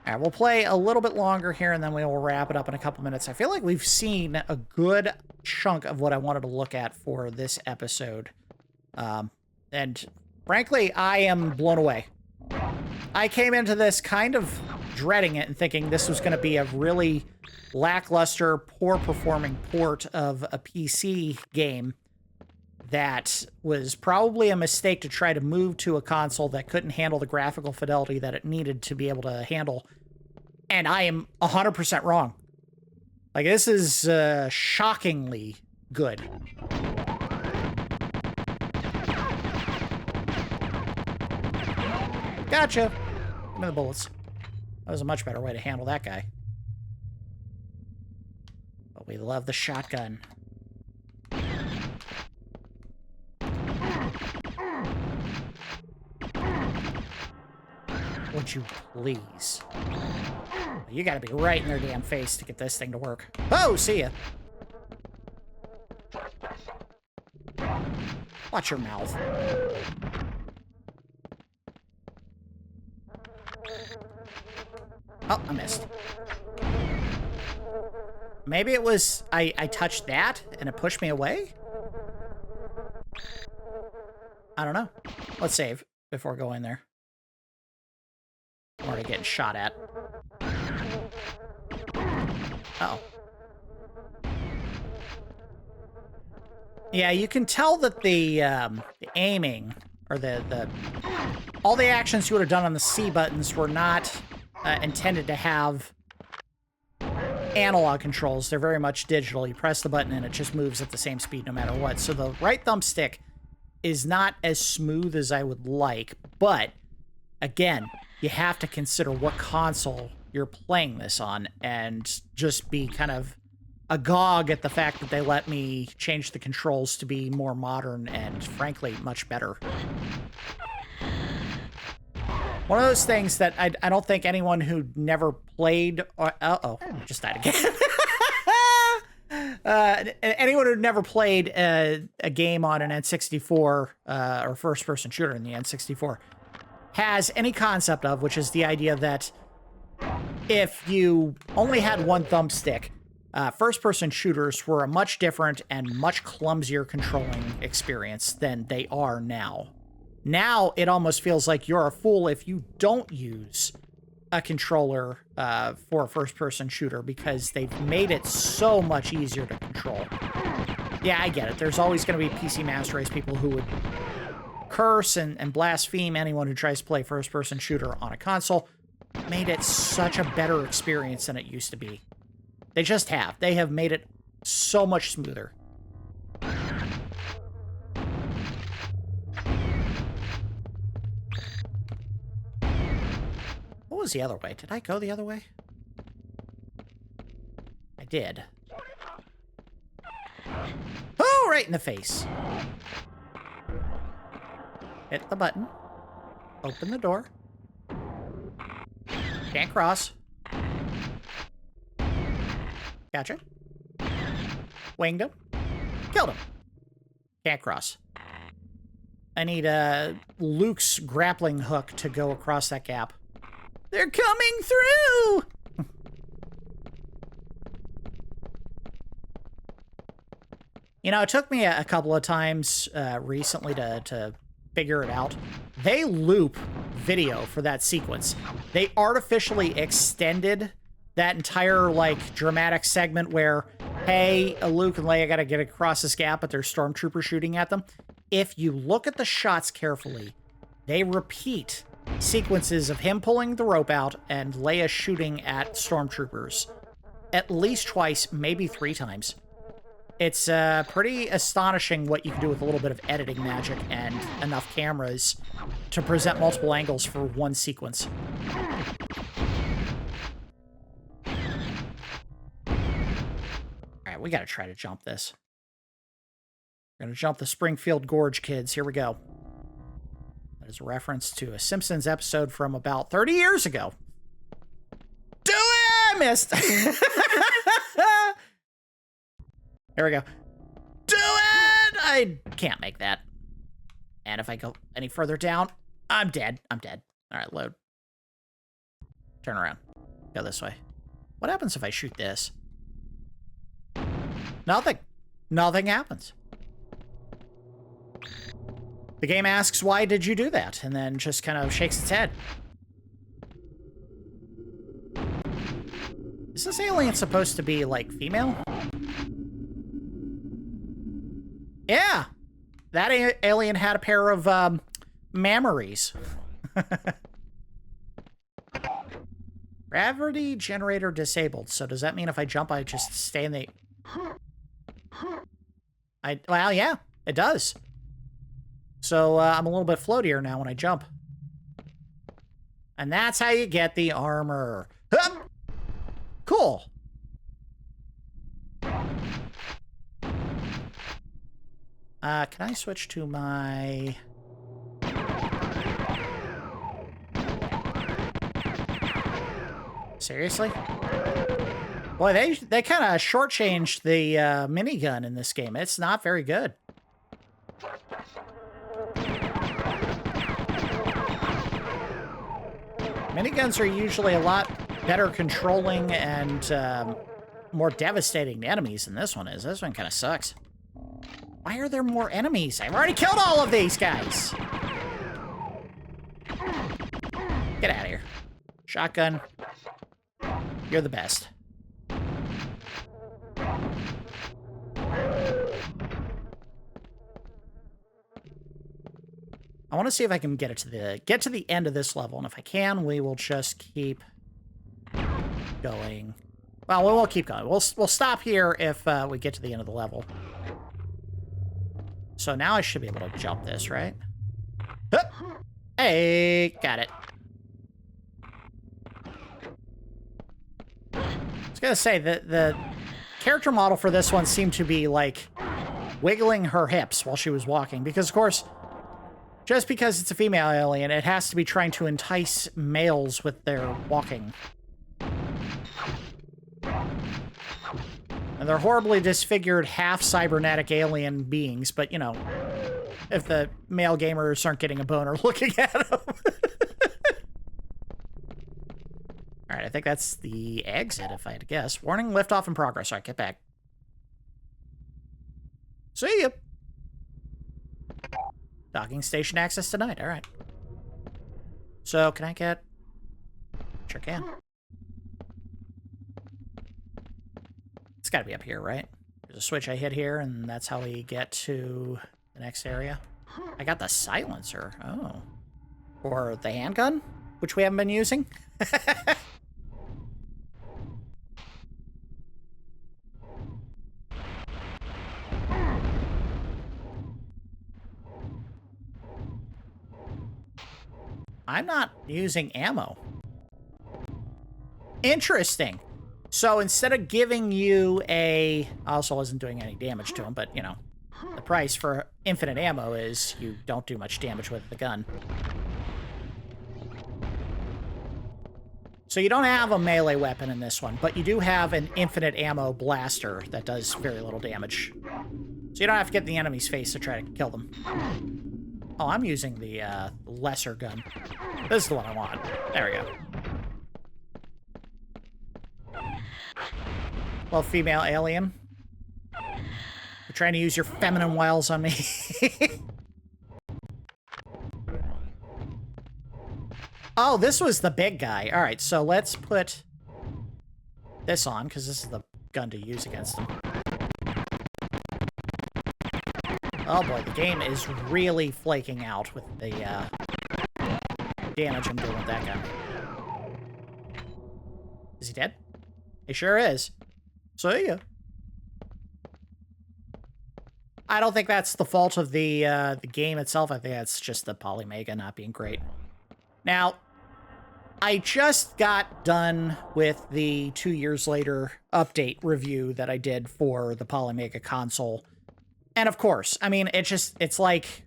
All right, we'll play a little bit longer here and then we will wrap it up in a couple minutes. I feel like we've seen a good chunk of what I wanted to look at for this episode. And frankly, I am blown away. I came into this kind of dreading it and thinking this was going to be a really lackluster, poor-performing port of a PC game that was probably a mistake to try to move to a console that couldn't handle the graphical fidelity that it needed to be able to handle. And I am 100% wrong. Like, this is shockingly good. Gotcha. Give me the bullets. That was a much better way to handle that guy. But we love the shotgun. Would you please? You gotta be right in their damn face to get this thing to work. Oh, see ya. Watch your mouth. Oh, I missed. Maybe it was... I touched that and it pushed me away? I don't know. Let's save before going there. I'm already getting shot at. Uh-oh. Yeah, you can tell that the aiming, or all the actions you would have done on the C buttons were not intended to have analog controls. They're very much digital. You press the button and it just moves at the same speed no matter what. So the right thumbstick is not as smooth as I would like, but again, you have to consider what console you're playing this on and just be kind of agog at the fact that they let me change the controls to be more modern and, frankly, much better. One of those things that I don't think anyone who never played... Uh-oh, just died again. Anyone who never played a game on an N64 or first-person shooter in the N64 has any concept of, which is the idea that if you only had one thumbstick, first-person shooters were a much different and much clumsier controlling experience than they are now. Now, it almost feels like you're a fool if you don't use a controller for a first-person shooter because they've made it so much easier to control. Yeah, I get it. There's always going to be PC Master Race people who would curse and blaspheme anyone who tries to play first-person shooter on a console. Made it such a better experience than it used to be. They just have. They have made it so much smoother. What was the other way? Did I go the other way? I did. Oh, right in the face. Hit the button. Open the door. Can't cross. Gotcha. Winged him. Killed him. Can't cross. I need Luke's grappling hook to go across that gap. They're coming through! You know, it took me a couple of times recently to figure it out. They loop video for that sequence. They artificially extended that entire, like, dramatic segment where, hey, Luke and Leia gotta get across this gap, but there's stormtroopers shooting at them. If you look at the shots carefully, they repeat sequences of him pulling the rope out and Leia shooting at stormtroopers at least twice, maybe 3 times. It's pretty astonishing what you can do with a little bit of editing magic and enough cameras to present multiple angles for one sequence. Alright, we gotta try to jump this. We're gonna jump the Springfield Gorge, kids. Here we go. That is a reference to a Simpsons episode from about 30 years ago. Do it! I missed! There we go. Do it! I can't make that. And if I go any further down, I'm dead. I'm dead. All right, load. Turn around. Go this way. What happens if I shoot this? Nothing. Nothing happens. The game asks, why did you do that? And then just kind of shakes its head. Is this alien supposed to be, like, female? Yeah! That alien had a pair of, mammaries. Gravity generator disabled. So does that mean if I jump, I just stay in the... Well, yeah, it does. So, I'm a little bit floatier now when I jump. And that's how you get the armor. Hup! Cool. Can I switch to my... Seriously? Boy, they kind of shortchanged the minigun in this game. It's not very good. Miniguns are usually a lot better controlling and more devastating to enemies than this one is. This one kind of sucks. Why are there more enemies? I've already killed all of these guys! Get out of here. Shotgun. You're the best. I want to see if I can get to the end of this level, and if I can, we will just keep going. Well, we won't keep going. We'll stop here if we get to the end of the level. So now I should be able to jump this, right? Hup! Hey, got it. I was gonna say that the character model for this one seemed to be like wiggling her hips while she was walking, because of course, just because it's a female alien, it has to be trying to entice males with their walking. And they're horribly disfigured, half-cybernetic alien beings, but, you know, if the male gamers aren't getting a boner looking at them. Alright, I think that's the exit, if I had to guess. Warning, liftoff in progress. Alright, get back. See ya! Docking station access denied. Alright. So, can I get... Sure can. It's gotta be up here, right? There's a switch I hit here, and that's how we get to the next area. I got the silencer. Oh. Or the handgun, which we haven't been using. I'm not using ammo. Interesting. So instead of giving you a... I also wasn't doing any damage to him, but, you know, the price for infinite ammo is you don't do much damage with the gun. So you don't have a melee weapon in this one, but you do have an infinite ammo blaster that does very little damage. So you don't have to get in the enemy's face to try to kill them. Oh, I'm using the lesser gun. This is the one I want. There we go. Well, female alien. We're trying to use your feminine wiles on me. Oh, this was the big guy. All right, so let's put this on, because this is the gun to use against him. Oh boy, the game is really flaking out with the damage I'm doing with that gun. Is he dead? He sure is. See ya. I don't think that's the fault of the game itself. I think that's just the Polymega not being great. Now, I just got done with the 2 years later update review that I did for the Polymega console. And of course, I mean, it's like,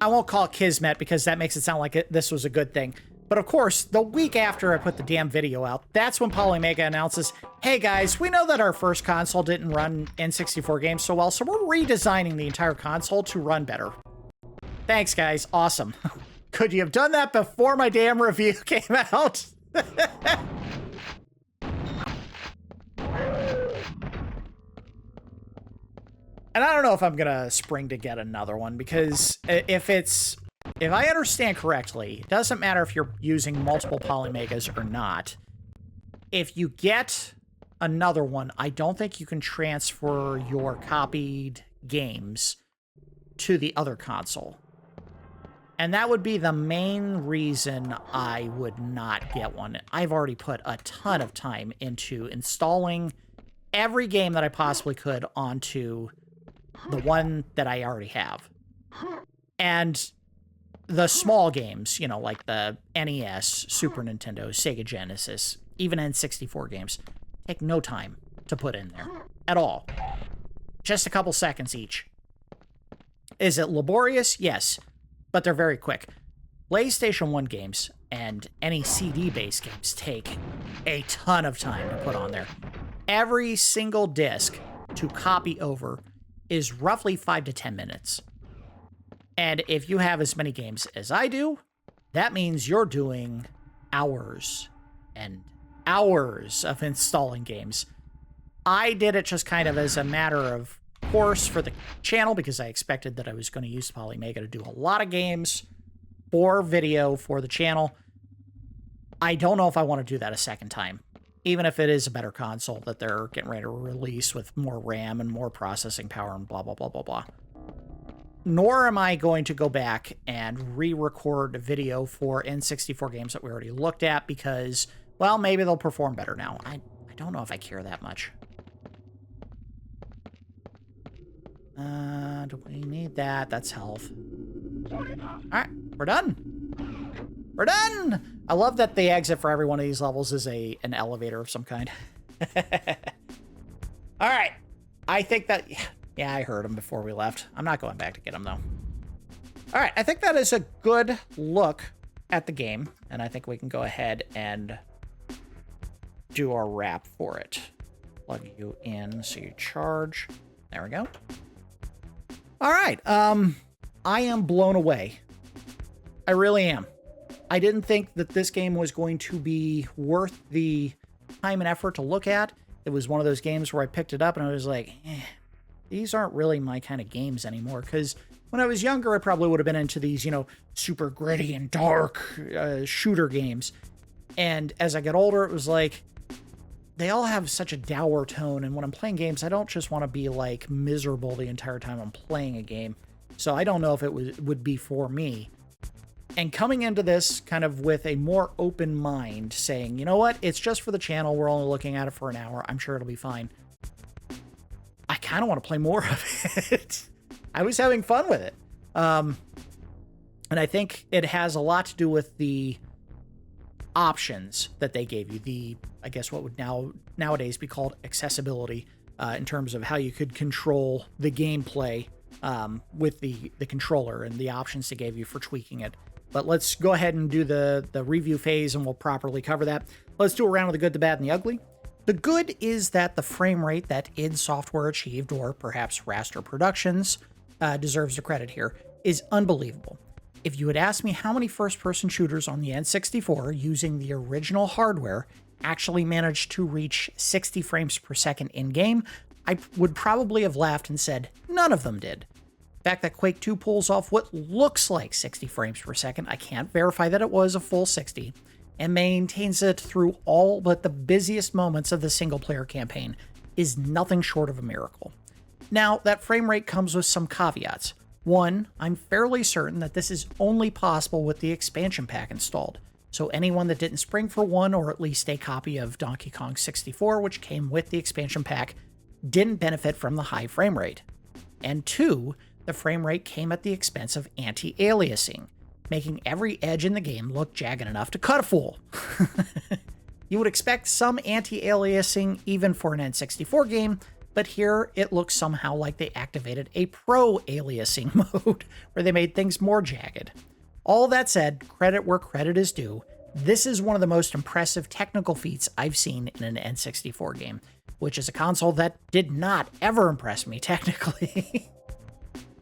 I won't call it Kismet because that makes it sound like this was a good thing. But of course, the week after I put the damn video out, that's when Polymega announces, hey guys, we know that our first console didn't run N64 games so well, so we're redesigning the entire console to run better. Thanks, guys. Awesome. Could you have done that before my damn review came out? And I don't know if I'm gonna spring to get another one, because if I understand correctly, it doesn't matter if you're using multiple Polymegas or not. If you get another one, I don't think you can transfer your copied games to the other console. And that would be the main reason I would not get one. I've already put a ton of time into installing every game that I possibly could onto the one that I already have. And the small games, you know, like the NES, Super Nintendo, Sega Genesis, even N64 games, take no time to put in there at all. Just a couple seconds each. Is it laborious? Yes. But they're very quick. PlayStation 1 games and any CD-based games take a ton of time to put on there. Every single disc to copy over is roughly 5 to 10 minutes. And if you have as many games as I do, that means you're doing hours and hours of installing games. I did it just kind of as a matter of course for the channel, because I expected that I was going to use Polymega to do a lot of games for video for the channel. I don't know if I want to do that a second time, even if it is a better console that they're getting ready to release with more RAM and more processing power and blah, blah, blah, blah, blah. Nor am I going to go back and re-record a video for N64 games that we already looked at because, well, maybe they'll perform better now. I don't know if I care that much. Do we need that? That's health. Alright, we're done. We're done! I love that the exit for every one of these levels is an elevator of some kind. Alright. I think that... Yeah, I heard him before we left. I'm not going back to get him, though. Alright, I think that is a good look at the game. And I think we can go ahead and do our wrap for it. Plug you in so you charge. There we go. All right. I am blown away. I really am. I didn't think that this game was going to be worth the time and effort to look at. It was one of those games where I picked it up and I was like, these aren't really my kind of games anymore. Because when I was younger, I probably would have been into these, you know, super gritty and dark shooter games. And as I get older, it was like, they all have such a dour tone, and when I'm playing games, I don't just want to be, like, miserable the entire time I'm playing a game. So I don't know if it would be for me. And coming into this kind of with a more open mind, saying, you know what, it's just for the channel, we're only looking at it for an hour, I'm sure it'll be fine. I kind of want to play more of it. I was having fun with it. And I think it has a lot to do with the options that they gave you, the, I guess what would nowadays be called accessibility, in terms of how you could control the gameplay with the controller and the options they gave you for tweaking it. But let's go ahead and do the review phase and we'll properly cover that. Let's do a round of the good, the bad, and the ugly. The good is that the frame rate that id Software achieved, or perhaps Raster Productions, deserves the credit here, is unbelievable. If you had asked me how many first-person shooters on the N64 using the original hardware actually managed to reach 60 frames per second in-game, I would probably have laughed and said none of them did. The fact that Quake 2 pulls off what looks like 60 frames per second, I can't verify that it was a full 60, and maintains it through all but the busiest moments of the single-player campaign is nothing short of a miracle. Now, that frame rate comes with some caveats. One, I'm fairly certain that this is only possible with the expansion pack installed, so anyone that didn't spring for one, or at least a copy of Donkey Kong 64, which came with the expansion pack, didn't benefit from the high frame rate. And two, the frame rate came at the expense of anti-aliasing, making every edge in the game look jagged enough to cut a fool. You would expect some anti-aliasing even for an N64 game, but here it looks somehow like they activated a pro-aliasing mode, where they made things more jagged. All that said, credit where credit is due, this is one of the most impressive technical feats I've seen in an N64 game, which is a console that did not ever impress me technically.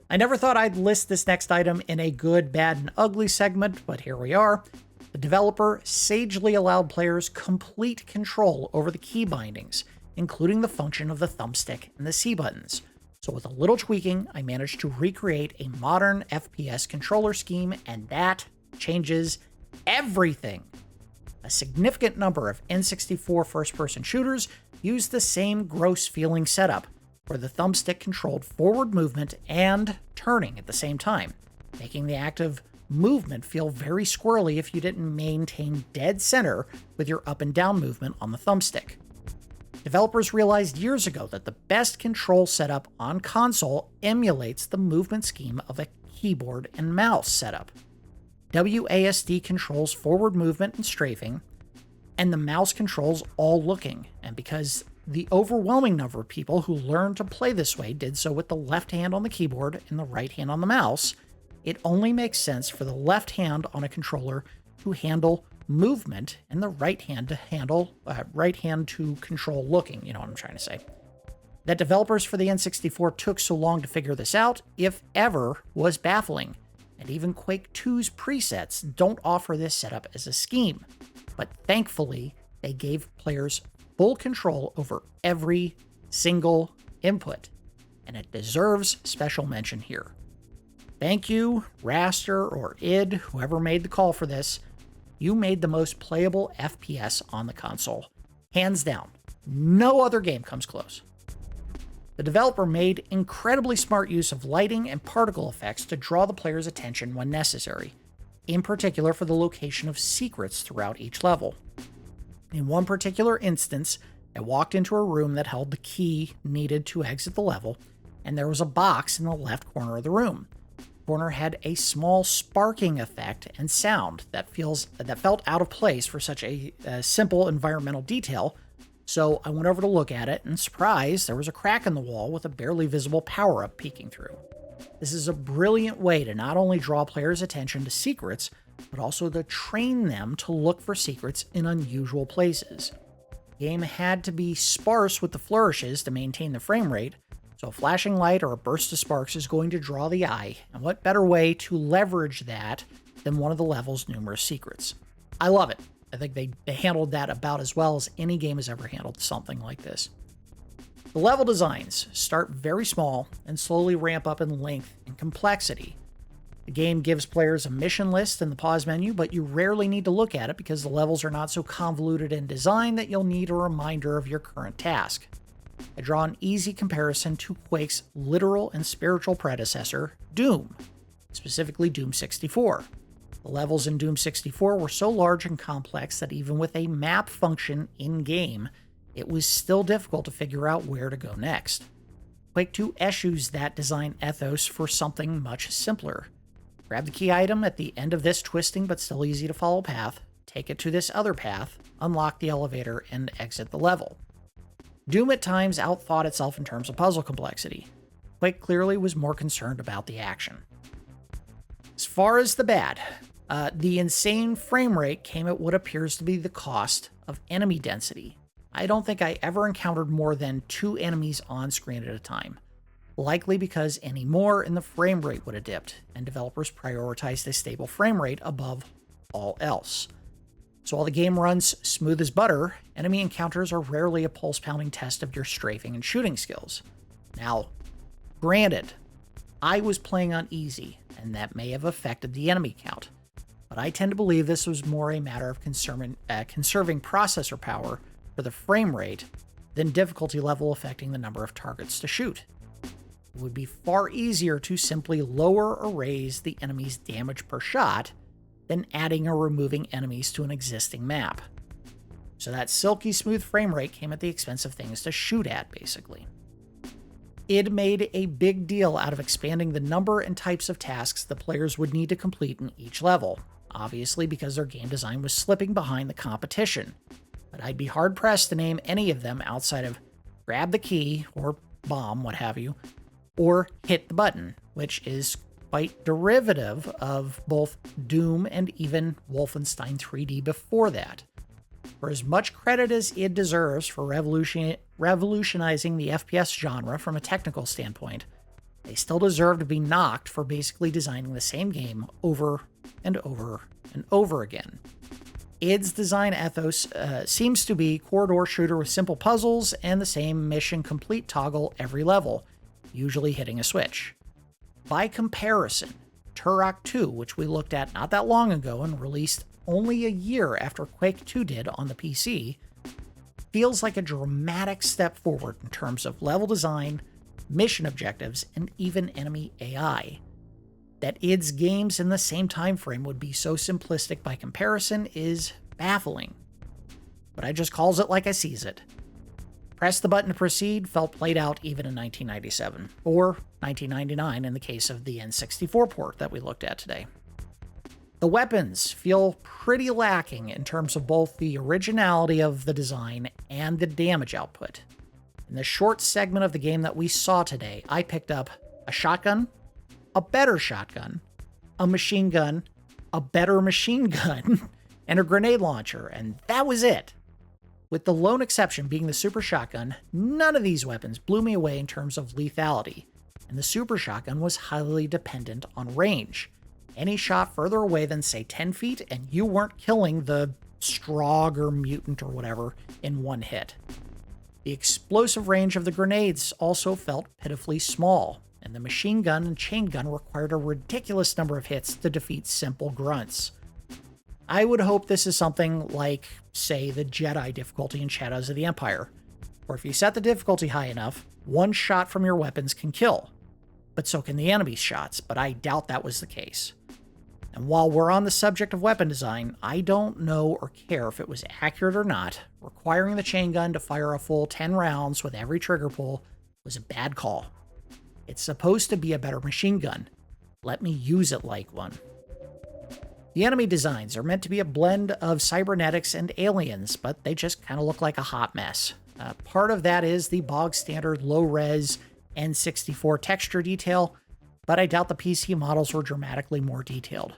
I never thought I'd list this next item in a good, bad, and ugly segment, but here we are. The developer sagely allowed players complete control over the key bindings, including the function of the thumbstick and the C buttons. So with a little tweaking, I managed to recreate a modern FPS controller scheme, and that changes everything. A significant number of N64 first-person shooters use the same gross-feeling setup, where the thumbstick controlled forward movement and turning at the same time, making the act of movement feel very squirrely if you didn't maintain dead center with your up and down movement on the thumbstick. Developers realized years ago that the best control setup on console emulates the movement scheme of a keyboard and mouse setup. WASD controls forward movement and strafing, and the mouse controls all looking, and because the overwhelming number of people who learned to play this way did so with the left hand on the keyboard and the right hand on the mouse, it only makes sense for the left hand on a controller to handle movement and the right hand to control looking, you know what I'm trying to say. That developers for the N64 took so long to figure this out, if ever, was baffling, and even Quake 2's presets don't offer this setup as a scheme, but thankfully they gave players full control over every single input, and it deserves special mention here. Thank you, Raster or id, whoever made the call for this. You made the most playable FPS on the console. Hands down. No other game comes close. The developer made incredibly smart use of lighting and particle effects to draw the player's attention when necessary, in particular for the location of secrets throughout each level. In one particular instance, I walked into a room that held the key needed to exit the level, and there was a box in the left corner of the room. The corner had a small sparking effect and sound that felt out of place for such a simple environmental detail, so I went over to look at it, and surprise, there was a crack in the wall with a barely visible power-up peeking through. This is a brilliant way to not only draw players' attention to secrets, but also to train them to look for secrets in unusual places. The game had to be sparse with the flourishes to maintain the frame rate, so a flashing light or a burst of sparks is going to draw the eye, and what better way to leverage that than one of the level's numerous secrets. I love it. I think they handled that about as well as any game has ever handled something like this. The level designs start very small and slowly ramp up in length and complexity. The game gives players a mission list in the pause menu, but you rarely need to look at it because the levels are not so convoluted in design that you'll need a reminder of your current task. I draw an easy comparison to Quake's literal and spiritual predecessor, Doom, specifically Doom 64. The levels in Doom 64 were so large and complex that even with a map function in-game, it was still difficult to figure out where to go next. Quake 2 eschews that design ethos for something much simpler. Grab the key item at the end of this twisting but still easy to follow path, take it to this other path, unlock the elevator, and exit the level. Doom at times outthought itself in terms of puzzle complexity. Quake clearly was more concerned about the action. As far as the bad, the insane frame rate came at what appears to be the cost of enemy density. I don't think I ever encountered more than 2 enemies on screen at a time. Likely because any more and the frame rate would have dipped, and developers prioritized a stable frame rate above all else. So while the game runs smooth as butter, enemy encounters are rarely a pulse-pounding test of your strafing and shooting skills. Now, granted, I was playing on easy, and that may have affected the enemy count, but I tend to believe this was more a matter of conserving processor power for the frame rate than difficulty level affecting the number of targets to shoot. It would be far easier to simply lower or raise the enemy's damage per shot than adding or removing enemies to an existing map. So that silky smooth frame rate came at the expense of things to shoot at, basically. Id made a big deal out of expanding the number and types of tasks the players would need to complete in each level, obviously because their game design was slipping behind the competition. But I'd be hard-pressed to name any of them outside of grab the key, or bomb, what have you, or hit the button, which is quite derivative of both Doom and even Wolfenstein 3D before that. For as much credit as id deserves for revolutionizing the FPS genre from a technical standpoint, they still deserve to be knocked for basically designing the same game over and over and over again. Id's design ethos seems to be corridor shooter with simple puzzles and the same mission complete toggle every level, usually hitting a switch. By comparison, Turok 2, which we looked at not that long ago and released only a year after Quake 2 did on the PC, feels like a dramatic step forward in terms of level design, mission objectives, and even enemy AI. That id's games in the same time frame would be so simplistic by comparison is baffling. But I just calls it like I sees it. Press the button to proceed felt played out even in 1997, or 1999 in the case of the N64 port that we looked at today. The weapons feel pretty lacking in terms of both the originality of the design and the damage output. In the short segment of the game that we saw today, I picked up a shotgun, a better shotgun, a machine gun, a better machine gun, and a grenade launcher, and that was it. With the lone exception being the super shotgun, none of these weapons blew me away in terms of lethality, and the super shotgun was highly dependent on range. Any shot further away than, say, 10 feet, and you weren't killing the Strogg or mutant or whatever in one hit. The explosive range of the grenades also felt pitifully small, and the machine gun and chain gun required a ridiculous number of hits to defeat simple grunts. I would hope this is something like, say, the Jedi difficulty in Shadows of the Empire, where if you set the difficulty high enough, one shot from your weapons can kill, but so can the enemy's shots, but I doubt that was the case. And while we're on the subject of weapon design, I don't know or care if it was accurate or not. Requiring the chain gun to fire a full 10 rounds with every trigger pull was a bad call. It's supposed to be a better machine gun. Let me use it like one. The enemy designs are meant to be a blend of cybernetics and aliens, but they just kind of look like a hot mess. Part of that is the bog standard low-res N64 texture detail, but I doubt the PC models were dramatically more detailed.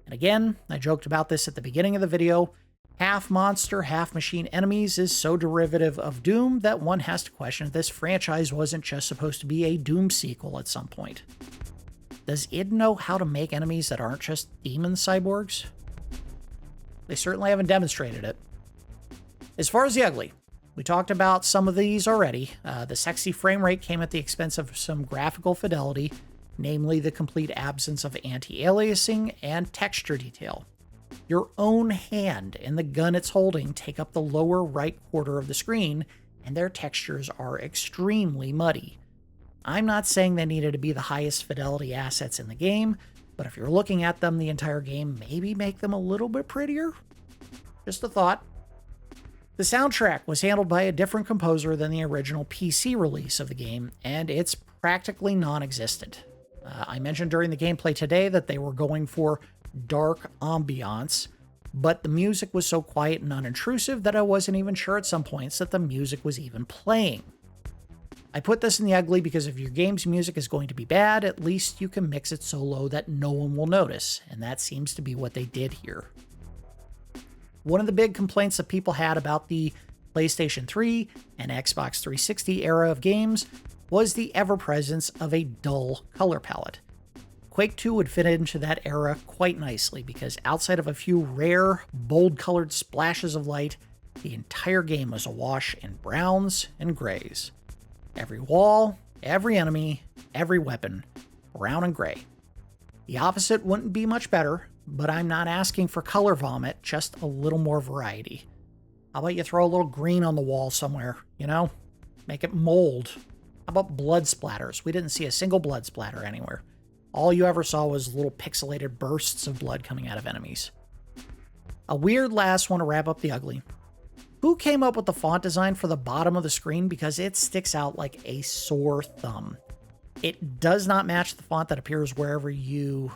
And again, I joked about this at the beginning of the video, half monster, half machine enemies is so derivative of Doom that one has to question if this franchise wasn't just supposed to be a Doom sequel at some point. Does id know how to make enemies that aren't just demon cyborgs? They certainly haven't demonstrated it. As far as the ugly, we talked about some of these already. The sexy frame rate came at the expense of some graphical fidelity, namely the complete absence of anti-aliasing and texture detail. Your own hand and the gun it's holding take up the lower right quarter of the screen, and their textures are extremely muddy. I'm not saying they needed to be the highest fidelity assets in the game, but if you're looking at them the entire game, maybe make them a little bit prettier? Just a thought. The soundtrack was handled by a different composer than the original PC release of the game, and it's practically non-existent. I mentioned during the gameplay today that they were going for dark ambiance, but the music was so quiet and unintrusive that I wasn't even sure at some points that the music was even playing. I put this in the ugly because if your game's music is going to be bad, at least you can mix it so low that no one will notice, and that seems to be what they did here. One of the big complaints that people had about the PlayStation 3 and Xbox 360 era of games was the ever-presence of a dull color palette. Quake 2 would fit into that era quite nicely because outside of a few rare, bold-colored splashes of light, the entire game was awash in browns and grays. Every wall, every enemy, every weapon, brown and gray. The opposite wouldn't be much better, but I'm not asking for color vomit, just a little more variety. How about you throw a little green on the wall somewhere, you know? Make it mold. How about blood splatters? We didn't see a single blood splatter anywhere. All you ever saw was little pixelated bursts of blood coming out of enemies. A weird last one to wrap up the ugly. Who came up with the font design for the bottom of the screen? Because it sticks out like a sore thumb. It does not match the font that appears whenever you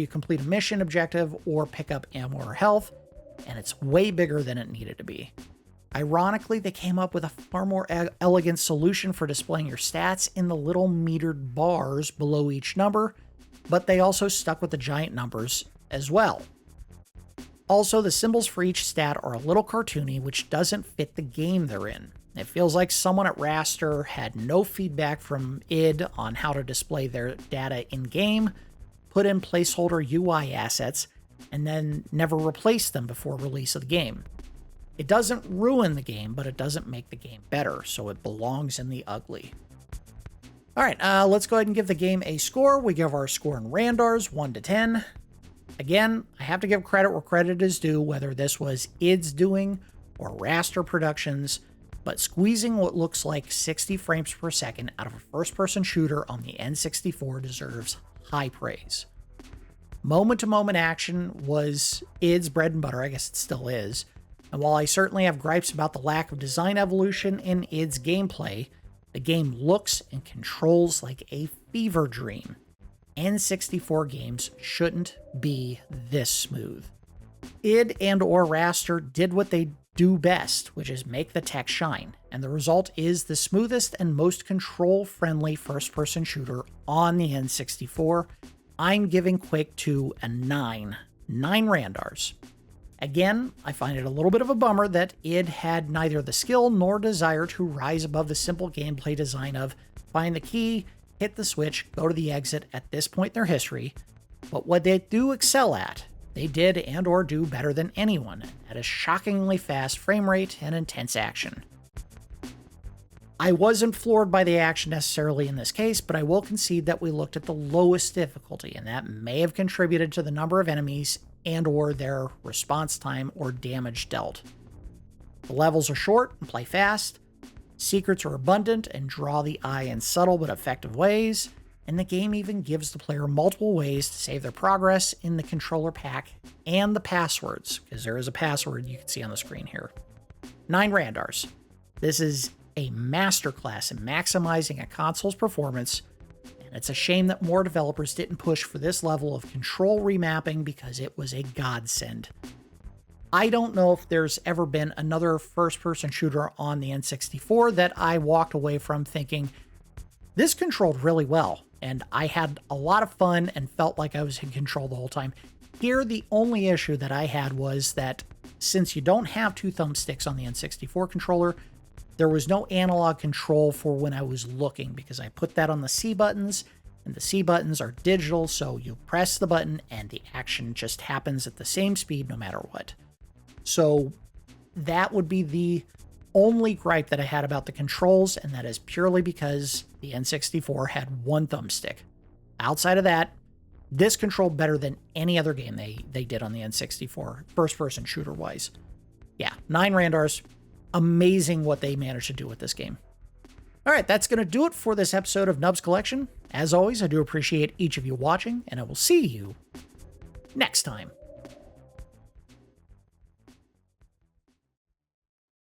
complete a mission objective or pick up ammo or health, and it's way bigger than it needed to be. Ironically, they came up with a far more elegant solution for displaying your stats in the little metered bars below each number, but they also stuck with the giant numbers as well. Also, the symbols for each stat are a little cartoony, which doesn't fit the game they're in. It feels like someone at Raster had no feedback from id on how to display their data in-game, put in placeholder UI assets, and then never replaced them before release of the game. It doesn't ruin the game, but it doesn't make the game better, so it belongs in the ugly. Alright, let's go ahead and give the game a score. We give our score in Randars, 1 to 10. Again, I have to give credit where credit is due, whether this was id's doing or Raster Productions, but squeezing what looks like 60 frames per second out of a first-person shooter on the N64 deserves high praise. Moment-to-moment action was id's bread and butter, I guess it still is, and while I certainly have gripes about the lack of design evolution in id's gameplay, the game looks and controls like a fever dream. N64 games shouldn't be this smooth. id and or Raster did what they do best, which is make the tech shine, and the result is the smoothest and most control-friendly first-person shooter on the N64. I'm giving Quake 2 a 9 Randars. Again, I find it a little bit of a bummer that id had neither the skill nor desire to rise above the simple gameplay design of find the key, hit the switch, go to the exit at this point in their history, but what they do excel at, they did and or do better than anyone at a shockingly fast frame rate and intense action. I wasn't floored by the action necessarily in this case, but I will concede that we looked at the lowest difficulty, and that may have contributed to the number of enemies and or their response time or damage dealt. The levels are short and play fast, secrets are abundant and draw the eye in subtle but effective ways, and the game even gives the player multiple ways to save their progress in the controller pack and the passwords, because there is a password you can see on the screen here. 9 Randars. This is a masterclass in maximizing a console's performance, and it's a shame that more developers didn't push for this level of control remapping because it was a godsend. I don't know if there's ever been another first-person shooter on the N64 that I walked away from thinking, this controlled really well, and I had a lot of fun and felt like I was in control the whole time. Here, the only issue that I had was that since you don't have 2 thumbsticks on the N64 controller, there was no analog control for when I was looking, because I put that on the C buttons, and the C buttons are digital, so you press the button and the action just happens at the same speed no matter what. So that would be the only gripe that I had about the controls, and that is purely because the N64 had 1 thumbstick. Outside of that, this controlled better than any other game they did on the N64, first-person shooter-wise. Yeah, 9 Randars. Amazing what they managed to do with this game. All right, that's going to do it for this episode of Nubs Collection. As always, I do appreciate each of you watching, and I will see you next time.